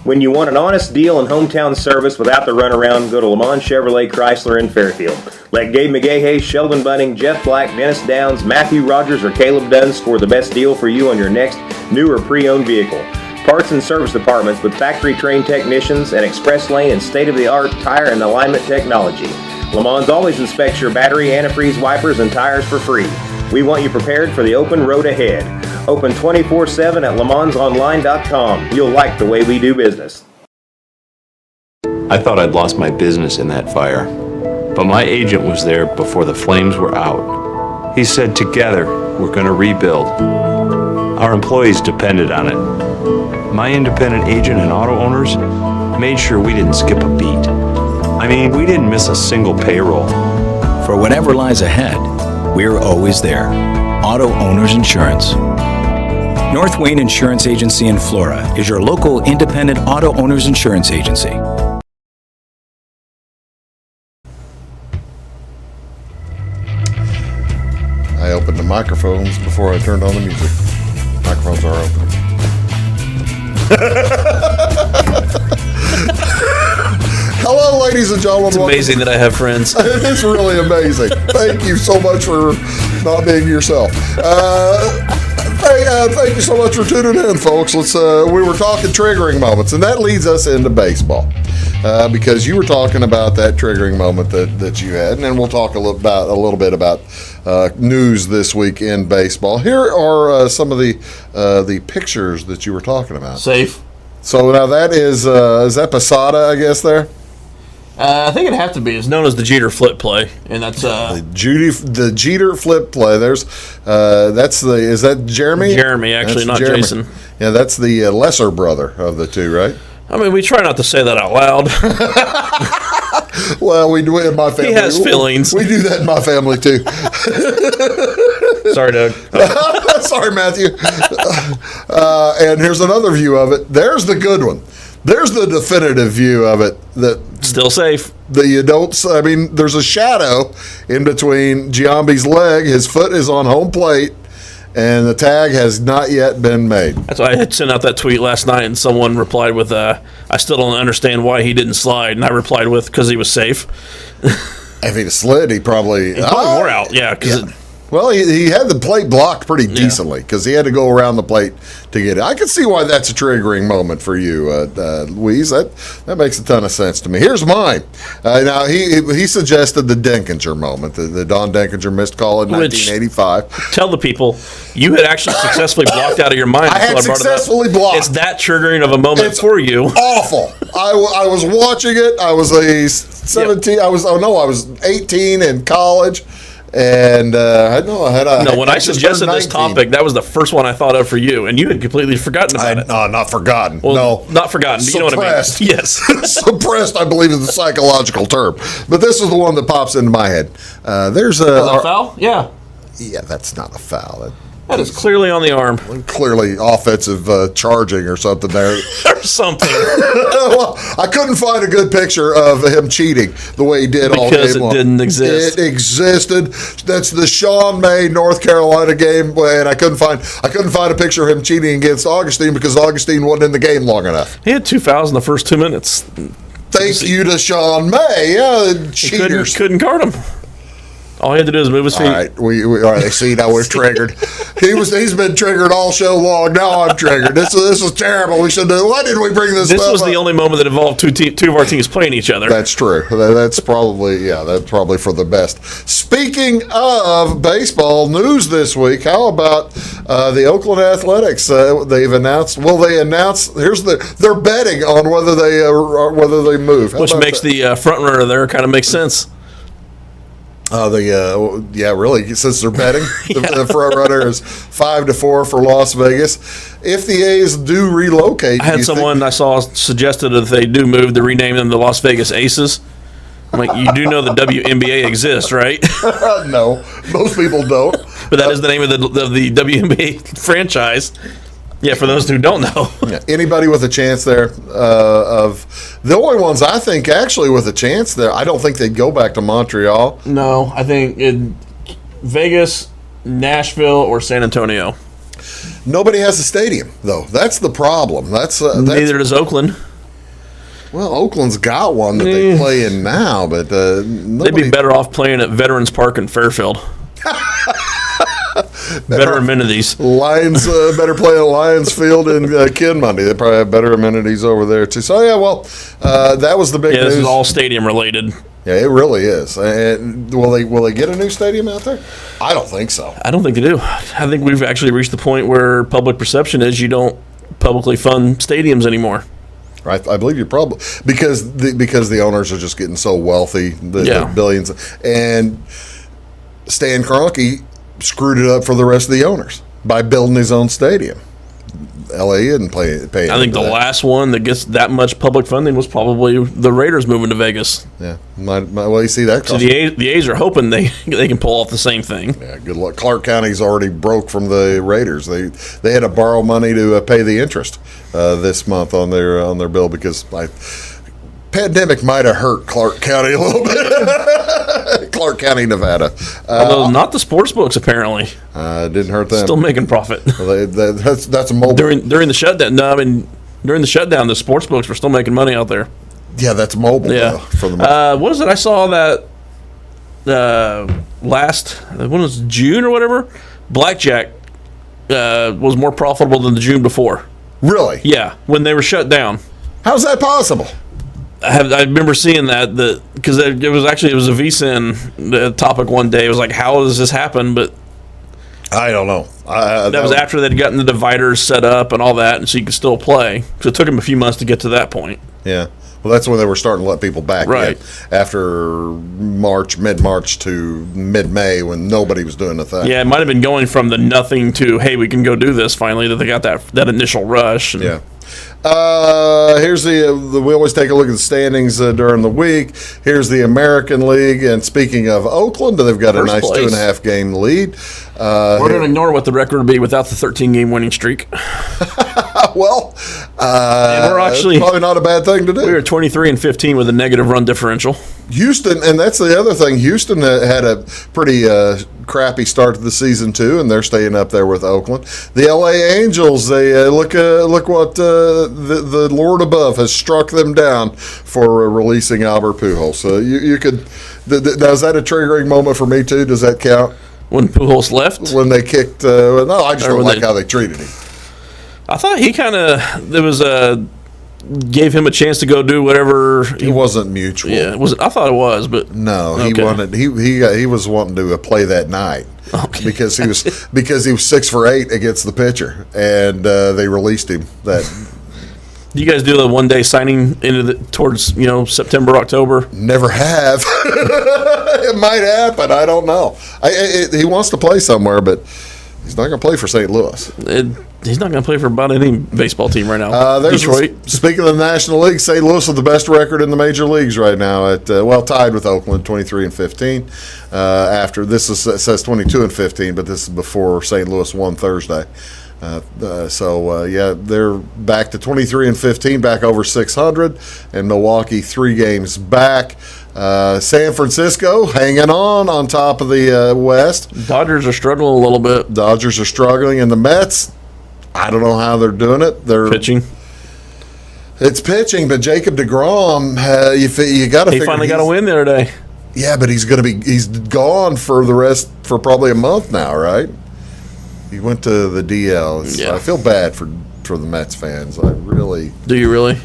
When you want an honest deal and hometown service without the runaround, go to Lamont Chevrolet Chrysler in Fairfield. Let Gabe McGahey, Sheldon Bunning, Jeff Black, Dennis Downs, Matthew Rogers, or Caleb Dunn score the best deal for you on your next new or pre-owned vehicle. Parts and service departments with factory-trained technicians and express lane and state-of-the-art tire and alignment technology. Lamont always inspects your battery, antifreeze, wipers, and tires for free. We want you prepared for the open road ahead. Open 24/7 at LeMansOnline.com. You'll like the way we do business. I thought I'd lost my business in that fire, but my agent was there before the flames were out. He said, together, we're going to rebuild. Our employees depended on it. My independent agent and auto owners made sure we didn't skip a beat. I mean, we didn't miss a single payroll. For whatever lies ahead, we're always there. Auto Owners Insurance. North Wayne Insurance Agency in Flora is your local independent auto owners insurance agency. I opened the microphones before I turned on the music. Microphones are open. Hello, ladies and gentlemen. It's amazing that I have friends. It is really amazing. Thank you so much for not being yourself. Thank you so much for tuning in, folks. We were talking triggering moments, and that leads us into baseball. Because you were talking about that triggering moment that you had, and then we'll talk a little bit about news this week in baseball. Here are some of the pictures that you were talking about. Safe. So now that is that Posada, I guess, there? I think it'd have to be. It's known as the Jeter flip play, and that's the Jeter flip play. There's is that Jeremy? Jeremy, actually, not Jeremy. Jason. Yeah, that's the lesser brother of the two, right? I mean, we try not to say that out loud. Well, we do it in my family. He has feelings. We do that in my family too. Sorry, Doug. Sorry, Matthew. And here's another view of it. There's the good one. There's the definitive view of it that still safe. That you don't. I mean, there's a shadow in between Giambi's leg. His foot is on home plate, and the tag has not yet been made. That's why I had sent out that tweet last night, and someone replied with, "I still don't understand why he didn't slide." And I replied with, "Because he was safe." If he'd have slid, he probably wore out. Yeah, because. Yeah. Well, he had the plate blocked pretty decently because he had to go around the plate to get it. I can see why that's a triggering moment for you, Louise. That makes a ton of sense to me. Here's mine. Now, he suggested the Denkinger moment, the Don Denkinger missed call in 1985. Tell the people, you had actually successfully blocked out of your mind. I had successfully blocked. It's that triggering of a moment for you. Awful. I was watching it. I was a 17. Yep. I was 18 in college. And when I suggested this topic, that was the first one I thought of for you, and you had completely forgotten about it. No, not forgotten. Well, no, not forgotten. But you know what I mean? Yes, suppressed. I believe is the psychological term, but this is the one that pops into my head. There's a foul. Yeah, that's not a foul. That is clearly on the arm. Clearly offensive charging or something there. Or something. Well, I couldn't find a good picture of him cheating the way he did all game long. Because it didn't exist. It existed. That's the Sean May, North Carolina game, and I couldn't find a picture of him cheating against Augustine because Augustine wasn't in the game long enough. He had 2 fouls in the first 2 minutes. Thank you to Sean May. Yeah, cheaters. Couldn't guard him. All he had to do is move his feet. All right, all right. See, now we're triggered. He's been triggered all show long. Now I'm triggered. This is terrible. We should do. Why didn't we bring this? This was the only moment that involved two of our teams playing each other. That's true. That's probably for the best. Speaking of baseball news this week, how about the Oakland Athletics? They've announced. Well, they announced. They're betting on whether they move, which makes the front runner there kind of make sense. Really, since they're betting, the front runner is 5-4 for Las Vegas. If the A's do relocate, I had someone I saw suggested that if they do move, to rename them the Las Vegas Aces. I'm like, you do know the WNBA exists, right? No, most people don't. But that is the name of the WNBA franchise. Yeah, for those who don't know. Yeah, anybody with a chance there of the only ones I think actually with a chance there, I don't think they'd go back to Montreal. No, I think in Vegas, Nashville, or San Antonio. Nobody has a stadium, though. That's the problem. Neither does Oakland. Well, Oakland's got one that they play in now, but they'd be better off playing at Veterans Park in Fairfield. Better amenities. Lions better play at Lions Field in Kinmundy. They probably have better amenities over there too. So that was the big news. This is all stadium related. Yeah, it really is. And will they get a new stadium out there? I don't think so. I don't think they do. I think we've actually reached the point where public perception is you don't publicly fund stadiums anymore. I believe you're probably because the owners are just getting so wealthy, the billions, and Stan Kroenke screwed it up for the rest of the owners by building his own stadium. LA didn't pay. I think the last one that gets that much public funding was probably the Raiders moving to Vegas. Yeah, well, you see that. So the A's are hoping they can pull off the same thing. Yeah, good luck. Clark County's already broke from the Raiders. They had to borrow money to pay the interest this month on their bill because pandemic might have hurt Clark County a little bit. Clark County, Nevada. Although not the sports books, apparently. Didn't hurt them. Still making profit. Well, that's a mobile. During the shutdown. No, I mean, during the shutdown, the sports books were still making money out there. Yeah, that's mobile. Yeah. For the what is it? I saw that when was June or whatever, blackjack was more profitable than the June before. Really? Yeah, when they were shut down. How's that possible? I remember seeing that because it was a VSiN topic one day. It was like, how does this happen? But I don't know. That was after they'd gotten the dividers set up and all that, and so you could still play. So it took them a few months to get to that point. Yeah. Well, that's when they were starting to let people back. Right. After mid-March to mid-May, when nobody was doing a thing. Yeah, it might have been going from the nothing to, hey, we can go do this finally, that they got that initial rush. Yeah. Here's we always take a look at the standings during the week. Here's the American League, and speaking of Oakland, they've got a nice 2.5 game lead. We're going to ignore what the record would be without the 13-game winning streak. Well, we're actually probably not a bad thing to do. We were 23-15 with a negative run differential. Houston, and that's the other thing. Houston had a pretty crappy start to the season too, and they're staying up there with Oakland. The LA Angels, they look what the Lord above has struck them down for releasing Albert Pujols. So you could. Is that a triggering moment for me too? Does that count? When Pujols left? When they kicked? No, I just don't like how they treated him. I thought he kind of gave him a chance to go do whatever. It wasn't mutual. Yeah, I thought it was, but no, he wanted. He was wanting to play that night because he was 6 for 8 against the pitcher, and they released him. That. You guys do the one-day signing towards September, October? Never have. It might happen. I don't know. He wants to play somewhere, but he's not going to play for St. Louis. He's not going to play for about any baseball team right now. Detroit. Speaking of the National League, St. Louis with the best record in the major leagues right now at tied with Oakland, 23-15. After this it says 22-15, but this is before St. Louis won Thursday. They're back to 23-15, back over 600, and Milwaukee 3 games back. San Francisco hanging on top of the West. Dodgers are struggling a little bit. Dodgers are struggling, and the Mets, I don't know how they're doing it. They're pitching. It's pitching, but Jacob deGrom, you got to. He finally got a win the other day. Yeah, but he's gone for probably a month now, right? He went to the DL. Yeah. I feel bad for the Mets fans. I really. Do you really?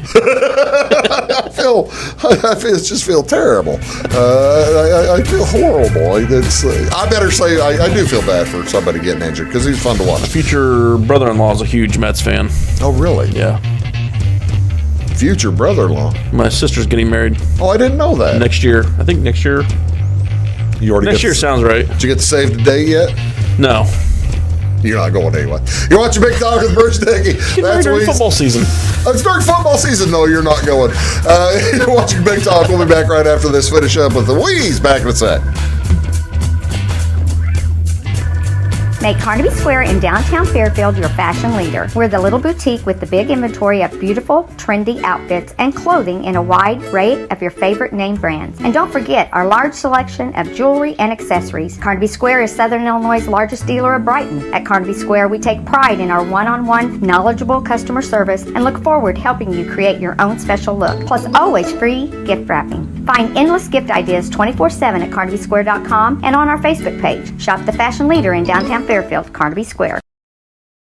I just feel terrible. I feel horrible. I better say I do feel bad for somebody getting injured because he's fun to watch. My future brother-in-law is a huge Mets fan. Oh, really? Yeah. Future brother-in-law? My sister's getting married. Oh, I didn't know that. Next year. I think next year. Next year sounds right. Did you get to save the date yet? No. You're not going anyway. You're watching Big Talk with Bruce Dickey. That's during football season. It's during football season. No, you're not going. You're watching Big Talk. We'll be back right after this. Finish up with the Wheeze. Back in a sec. Make Carnaby Square in downtown Fairfield your fashion leader. We're the little boutique with the big inventory of beautiful, trendy outfits and clothing in a wide array of your favorite name brands. And don't forget our large selection of jewelry and accessories. Carnaby Square is Southern Illinois' largest dealer of Brighton. At Carnaby Square, we take pride in our one-on-one, knowledgeable customer service and look forward to helping you create your own special look. Plus, always free gift wrapping. Find endless gift ideas 24/7 at CarnabySquare.com and on our Facebook page. Shop the fashion leader in downtown Fairfield, Carnaby Square.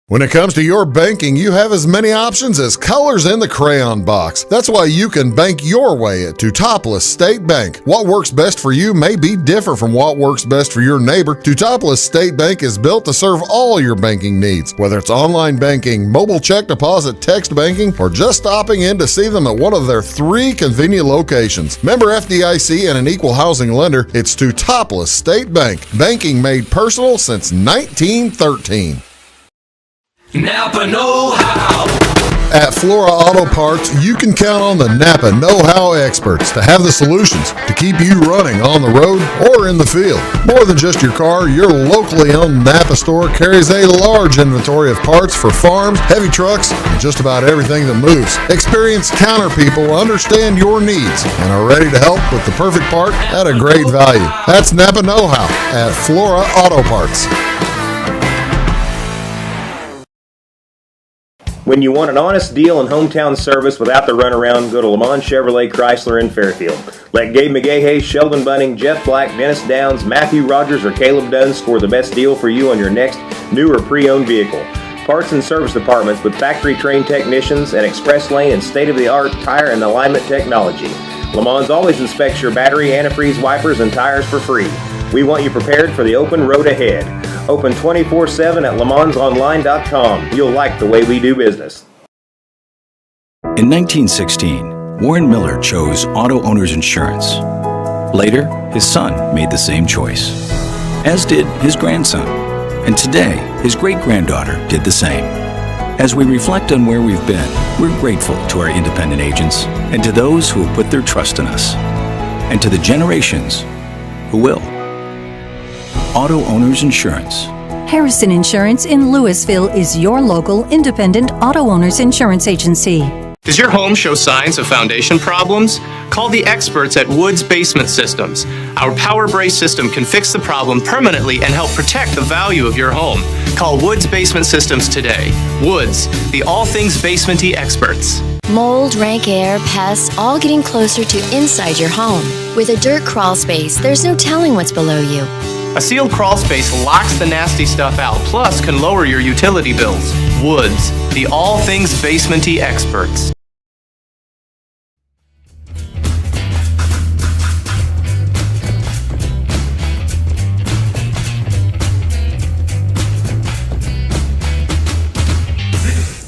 When it comes to your banking, you have as many options as colors in the crayon box. That's why you can bank your way at Teutopolis State Bank. What works best for you may be different from what works best for your neighbor. Teutopolis State Bank is built to serve all your banking needs, whether it's online banking, mobile check deposit, text banking, or just stopping in to see them at one of their 3 convenient locations. Member FDIC and an equal housing lender, it's Teutopolis State Bank. Banking made personal since 1913. Napa know-how. At Flora Auto Parts, you can count on the Napa know-how experts to have the solutions to keep you running on the road or in the field. More than just your car, your locally owned Napa store carries a large inventory of parts for farms, heavy trucks, and just about everything that moves. Experienced counter people understand your needs and are ready to help with the perfect part at a great value. That's Napa know-how at Flora Auto Parts. When you want an honest deal and hometown service without the runaround, go to Le Mans Chevrolet Chrysler in Fairfield. Let Gabe McGahey, Sheldon Bunning, Jeff Black, Dennis Downs, Matthew Rogers, or Caleb Dunn score the best deal for you on your next new or pre-owned vehicle. parts and service departments with factory-trained technicians and express lane and state-of-the-art tire and alignment technology. Le Mans always inspects your battery, antifreeze, wipers, and tires for free. We want you prepared for the open road ahead. Open 24/7 at lemansonline.com. You'll like the way we do business. In 1916, Warren Miller chose Auto Owners Insurance. Later, his son made the same choice, as did his grandson. And today, his great-granddaughter did the same. As we reflect on where we've been, we're grateful to our independent agents and to those who have put their trust in us, and to the generations who will. Auto Owners Insurance. Harrison Insurance in Louisville is your local independent auto owners insurance agency. Does your home show signs of foundation problems? Call the experts at Woods Basement Systems. Our Power Brace system can fix the problem permanently and help protect the value of your home. Call Woods Basement Systems today. Woods, the all things basement-y experts. Mold, rank air, pests, all getting closer to inside your home. With a dirt crawl space, there's no telling what's below you. A sealed crawl space locks the nasty stuff out, plus can lower your utility bills. Woods, the all things basement-y experts.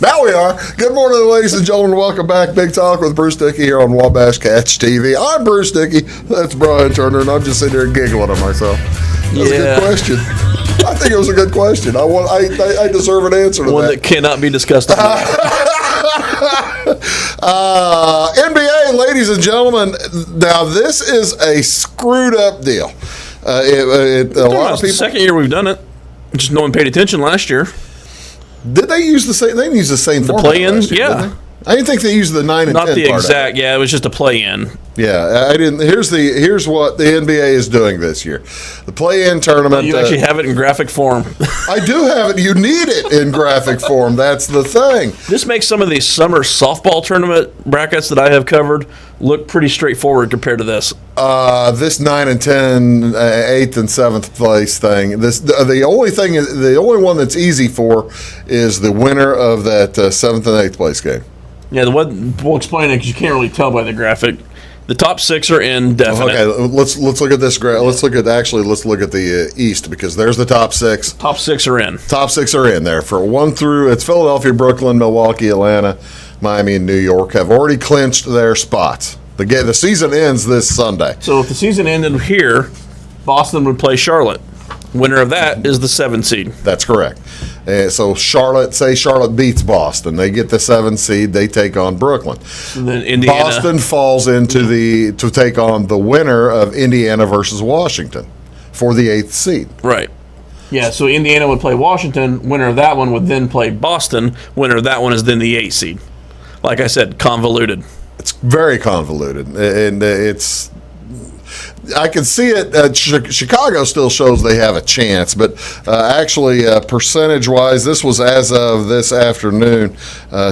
Now we are. Good morning, ladies and gentlemen. Welcome back. Big Talk with Bruce Dickey here on Wabash Catch TV. I'm Bruce Dickey. That's Brian Turner, and I'm just sitting here giggling at myself. That's a good question. I think it was a good question. I deserve an answer to one that. that cannot be discussed. NBA, ladies and gentlemen. Now, this is a screwed up deal. A lot of people. The second year we've done it. Just no one paid attention last year. Did they use the same? They used the same the format play-in. last year, Yeah, didn't they? I didn't think they used the 9 and 10 not the part exact. of it. Yeah, it was just a play-in. Yeah, I didn't. Here's what the NBA is doing this year. The play-in tournament. You actually have it in graphic form. I do have it. You need it in graphic form. That's the thing. This makes some of these summer softball tournament brackets that I have covered look pretty straightforward compared to this. This 9 and 10, 8th and 7th place thing. The only one that's easy for is the winner of that 7th and 8th place game. Yeah, we'll explain it because you can't really tell by the graphic. The top 6 are in definite. Okay, let's look at this. Let's look at the East, because there's the top 6. Top 6 are in. Top 6 are in there for 1 through. It's Philadelphia, Brooklyn, Milwaukee, Atlanta, Miami, and New York have already clinched their spots. The season ends this Sunday. So if the season ended here, Boston would play Charlotte. Winner of that is the 7 seed. That's correct. So Charlotte beats Boston. They get the 7 seed. They take on Brooklyn. And then Indiana. Boston falls into to take on the winner of Indiana versus Washington for the 8th seed. Right. Yeah, so Indiana would play Washington. Winner of that one would then play Boston. Winner of that one is then the 8th seed. Like I said, convoluted. It's very convoluted, and it's. I can see it. Chicago still shows they have a chance, but actually, percentage-wise, this was as of this afternoon.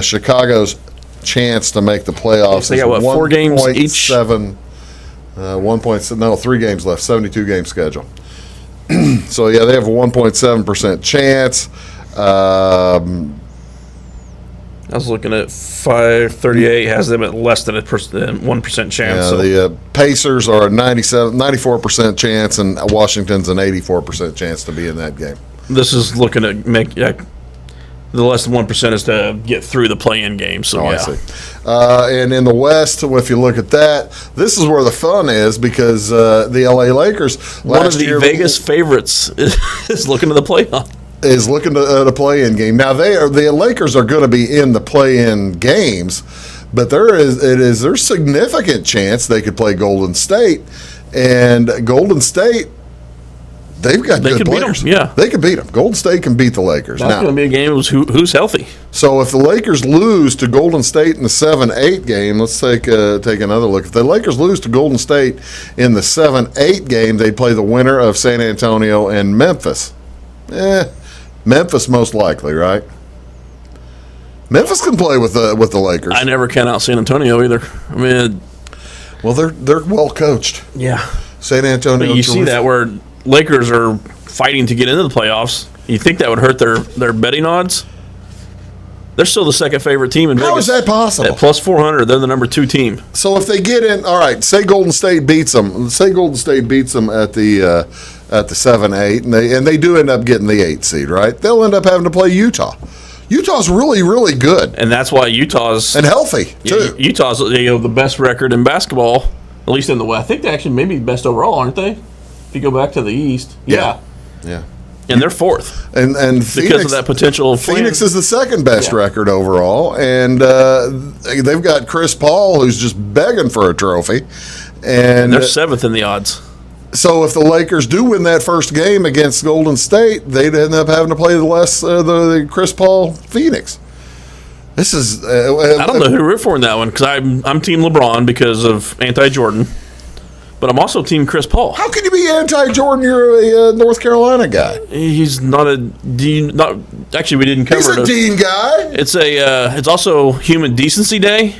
Chicago's chance to make the playoffs they is got 4 games each. 3 games left. 72-game schedule. So yeah, they have a 1.7% chance. I was looking at 538 has them at less than 1% chance. Yeah, so. the Pacers are a 94% chance, and Washington's an 84% chance to be in that game. This is looking at the less than 1% is to get through the play-in game. So I see. And in the West, if you look at that, this is where the fun is, because the LA Lakers, one of the Vegas favorites, is looking to the playoff. Is looking to play-in game. Now the Lakers are going to be in the play-in games, but there's significant chance they could play Golden State, and Golden State, they've got good players. Yeah, they could beat them. Golden State can beat the Lakers. That's going to be a game of who's healthy. So if the Lakers lose to Golden State in the 7-8 game, let's take another look. If the Lakers lose to Golden State in the 7-8 game, they'd play the winner of San Antonio and Memphis. Memphis most likely, right? Memphis can play with the Lakers. I never count out San Antonio either. I mean, well, they're well coached. Yeah, San Antonio. But you see that where Lakers are fighting to get into the playoffs. You think that would hurt their betting odds? They're still the second favorite team in Vegas. How is that possible? At plus 400, they're the number 2 team. So if they get in, all right, say Golden State beats them. Say Golden State beats them at the 7-8, and they do end up getting the 8 seed, right? They'll end up having to play Utah. Utah's really, really good. And that's why Utah's... And healthy, too. Utah's the best record in basketball, at least in the West. I think they actually may be the best overall, aren't they? If you go back to the East. Yeah. And they're 4th. And Phoenix, because of that potential. Phoenix is the second best record overall, and they've got Chris Paul, who's just begging for a trophy. And they're 7th in the odds. So if the Lakers do win that first game against Golden State, they'd end up having to play the Chris Paul Phoenix. This is I don't know who to root for in that one, because I'm Team LeBron because of anti-Jordan. But I'm also Team Chris Paul. How can you be anti-Jordan? You're a North Carolina guy. He's not a dean. Actually, we didn't cover it. He's a dean guy. It's also Human Decency Day.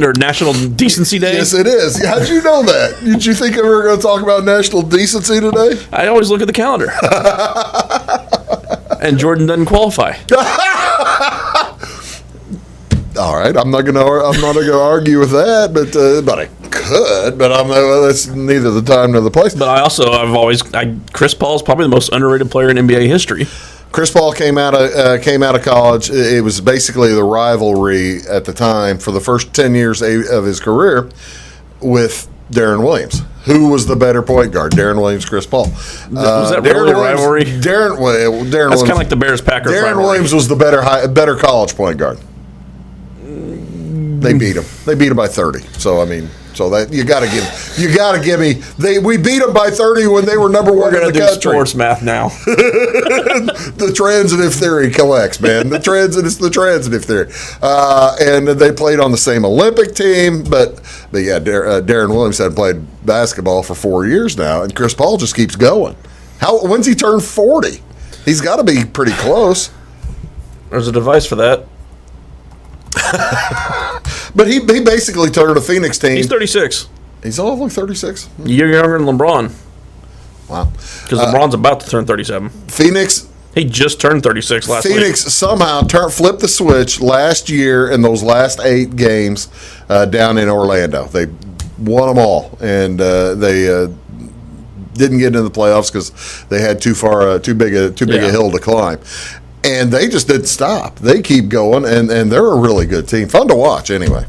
Or National Decency Day. Yes, it is. How'd you know that? Did you think we were going to talk about national decency today? I always look at the calendar. And Jordan doesn't qualify. All right, I'm not going to argue with that, but I could. But that's neither the time nor the place. But Chris Paul is probably the most underrated player in NBA history. Chris Paul came out of college. It was basically the rivalry at the time for the first 10 years of his career with Darren Williams. Who was the better point guard, Darren Williams, Chris Paul? Was that really a rivalry? Darren Williams. That's kind of like the Bears-Packers rivalry. Darren Williams was the better college point guard. They beat him. They beat him by 30. So that you got to give me. We beat them by 30 when they were number one in the country. We're going to do sports math now. The transitive theory collects, man. It's the transitive theory. And they played on the same Olympic team, but yeah, Darren Williams hadn't played basketball for 4 years now, and Chris Paul just keeps going. When's he turn 40? He's got to be pretty close. There's a device for that. But he basically turned a Phoenix team. He's 36. He's only 36. You're younger than LeBron. Wow. Because LeBron's about to turn 37. Phoenix. He just turned 36 last week. Phoenix somehow flipped the switch last year in those last 8 games down in Orlando. They won them all, and they didn't get into the playoffs because they had too big a hill to climb. And they just didn't stop. They keep going, and they're a really good team. Fun to watch, anyway.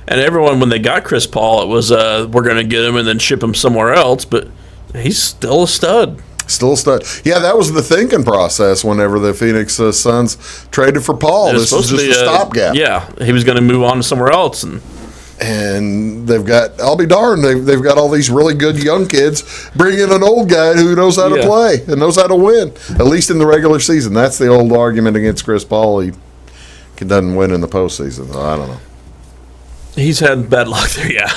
And everyone, when they got Chris Paul, it was, we're going to get him and then ship him somewhere else. But he's still a stud. Still a stud. Yeah, that was the thinking process whenever the Phoenix Suns traded for Paul. This was just a stopgap. Yeah, he was going to move on to somewhere else. And they've got, I'll be darned, they've got all these really good young kids. Bring in an old guy who knows how to play and knows how to win, at least in the regular season. That's the old argument against Chris Paul. He doesn't win in the postseason. I don't know. He's had bad luck there, yeah.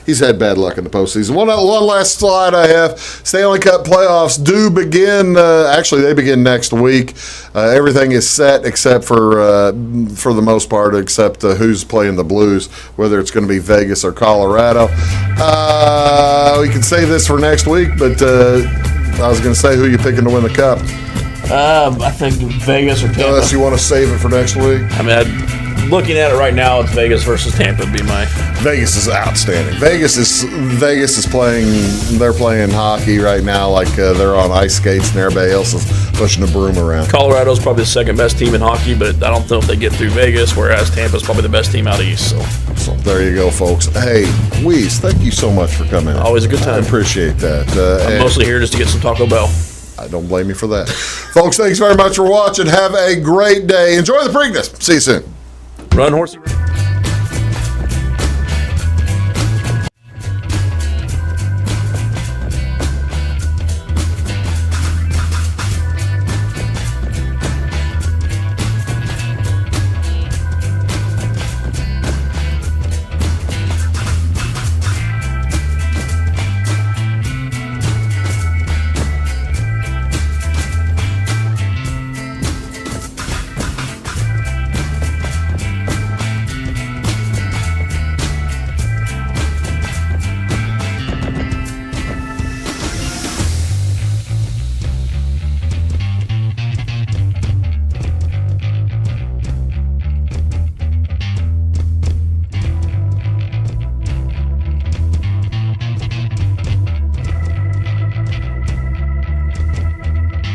He's had bad luck in the postseason. One last slide I have. Stanley Cup playoffs do begin. Actually, they begin next week. Everything is set except for the most part, except who's playing the Blues, whether it's going to be Vegas or Colorado. We can save this for next week, but I was going to say who you picking to win the Cup. I think Vegas or Tampa. Unless you want to save it for next week. I mean, looking at it right now, it's Vegas versus Tampa would be my. Vegas is outstanding. Vegas is playing. They're playing hockey right now, like they're on ice skates, and everybody else is pushing a broom around. Colorado's probably the second best team in hockey, but I don't know if they get through Vegas. Whereas Tampa's probably the best team out east. So there you go, folks. Hey, Weiss, thank you so much for coming. Always a good time. I appreciate that. I'm mostly here just to get some Taco Bell. I don't blame you for that. Folks, thanks very much for watching. Have a great day. Enjoy the Preakness. See you soon. Run, horsey.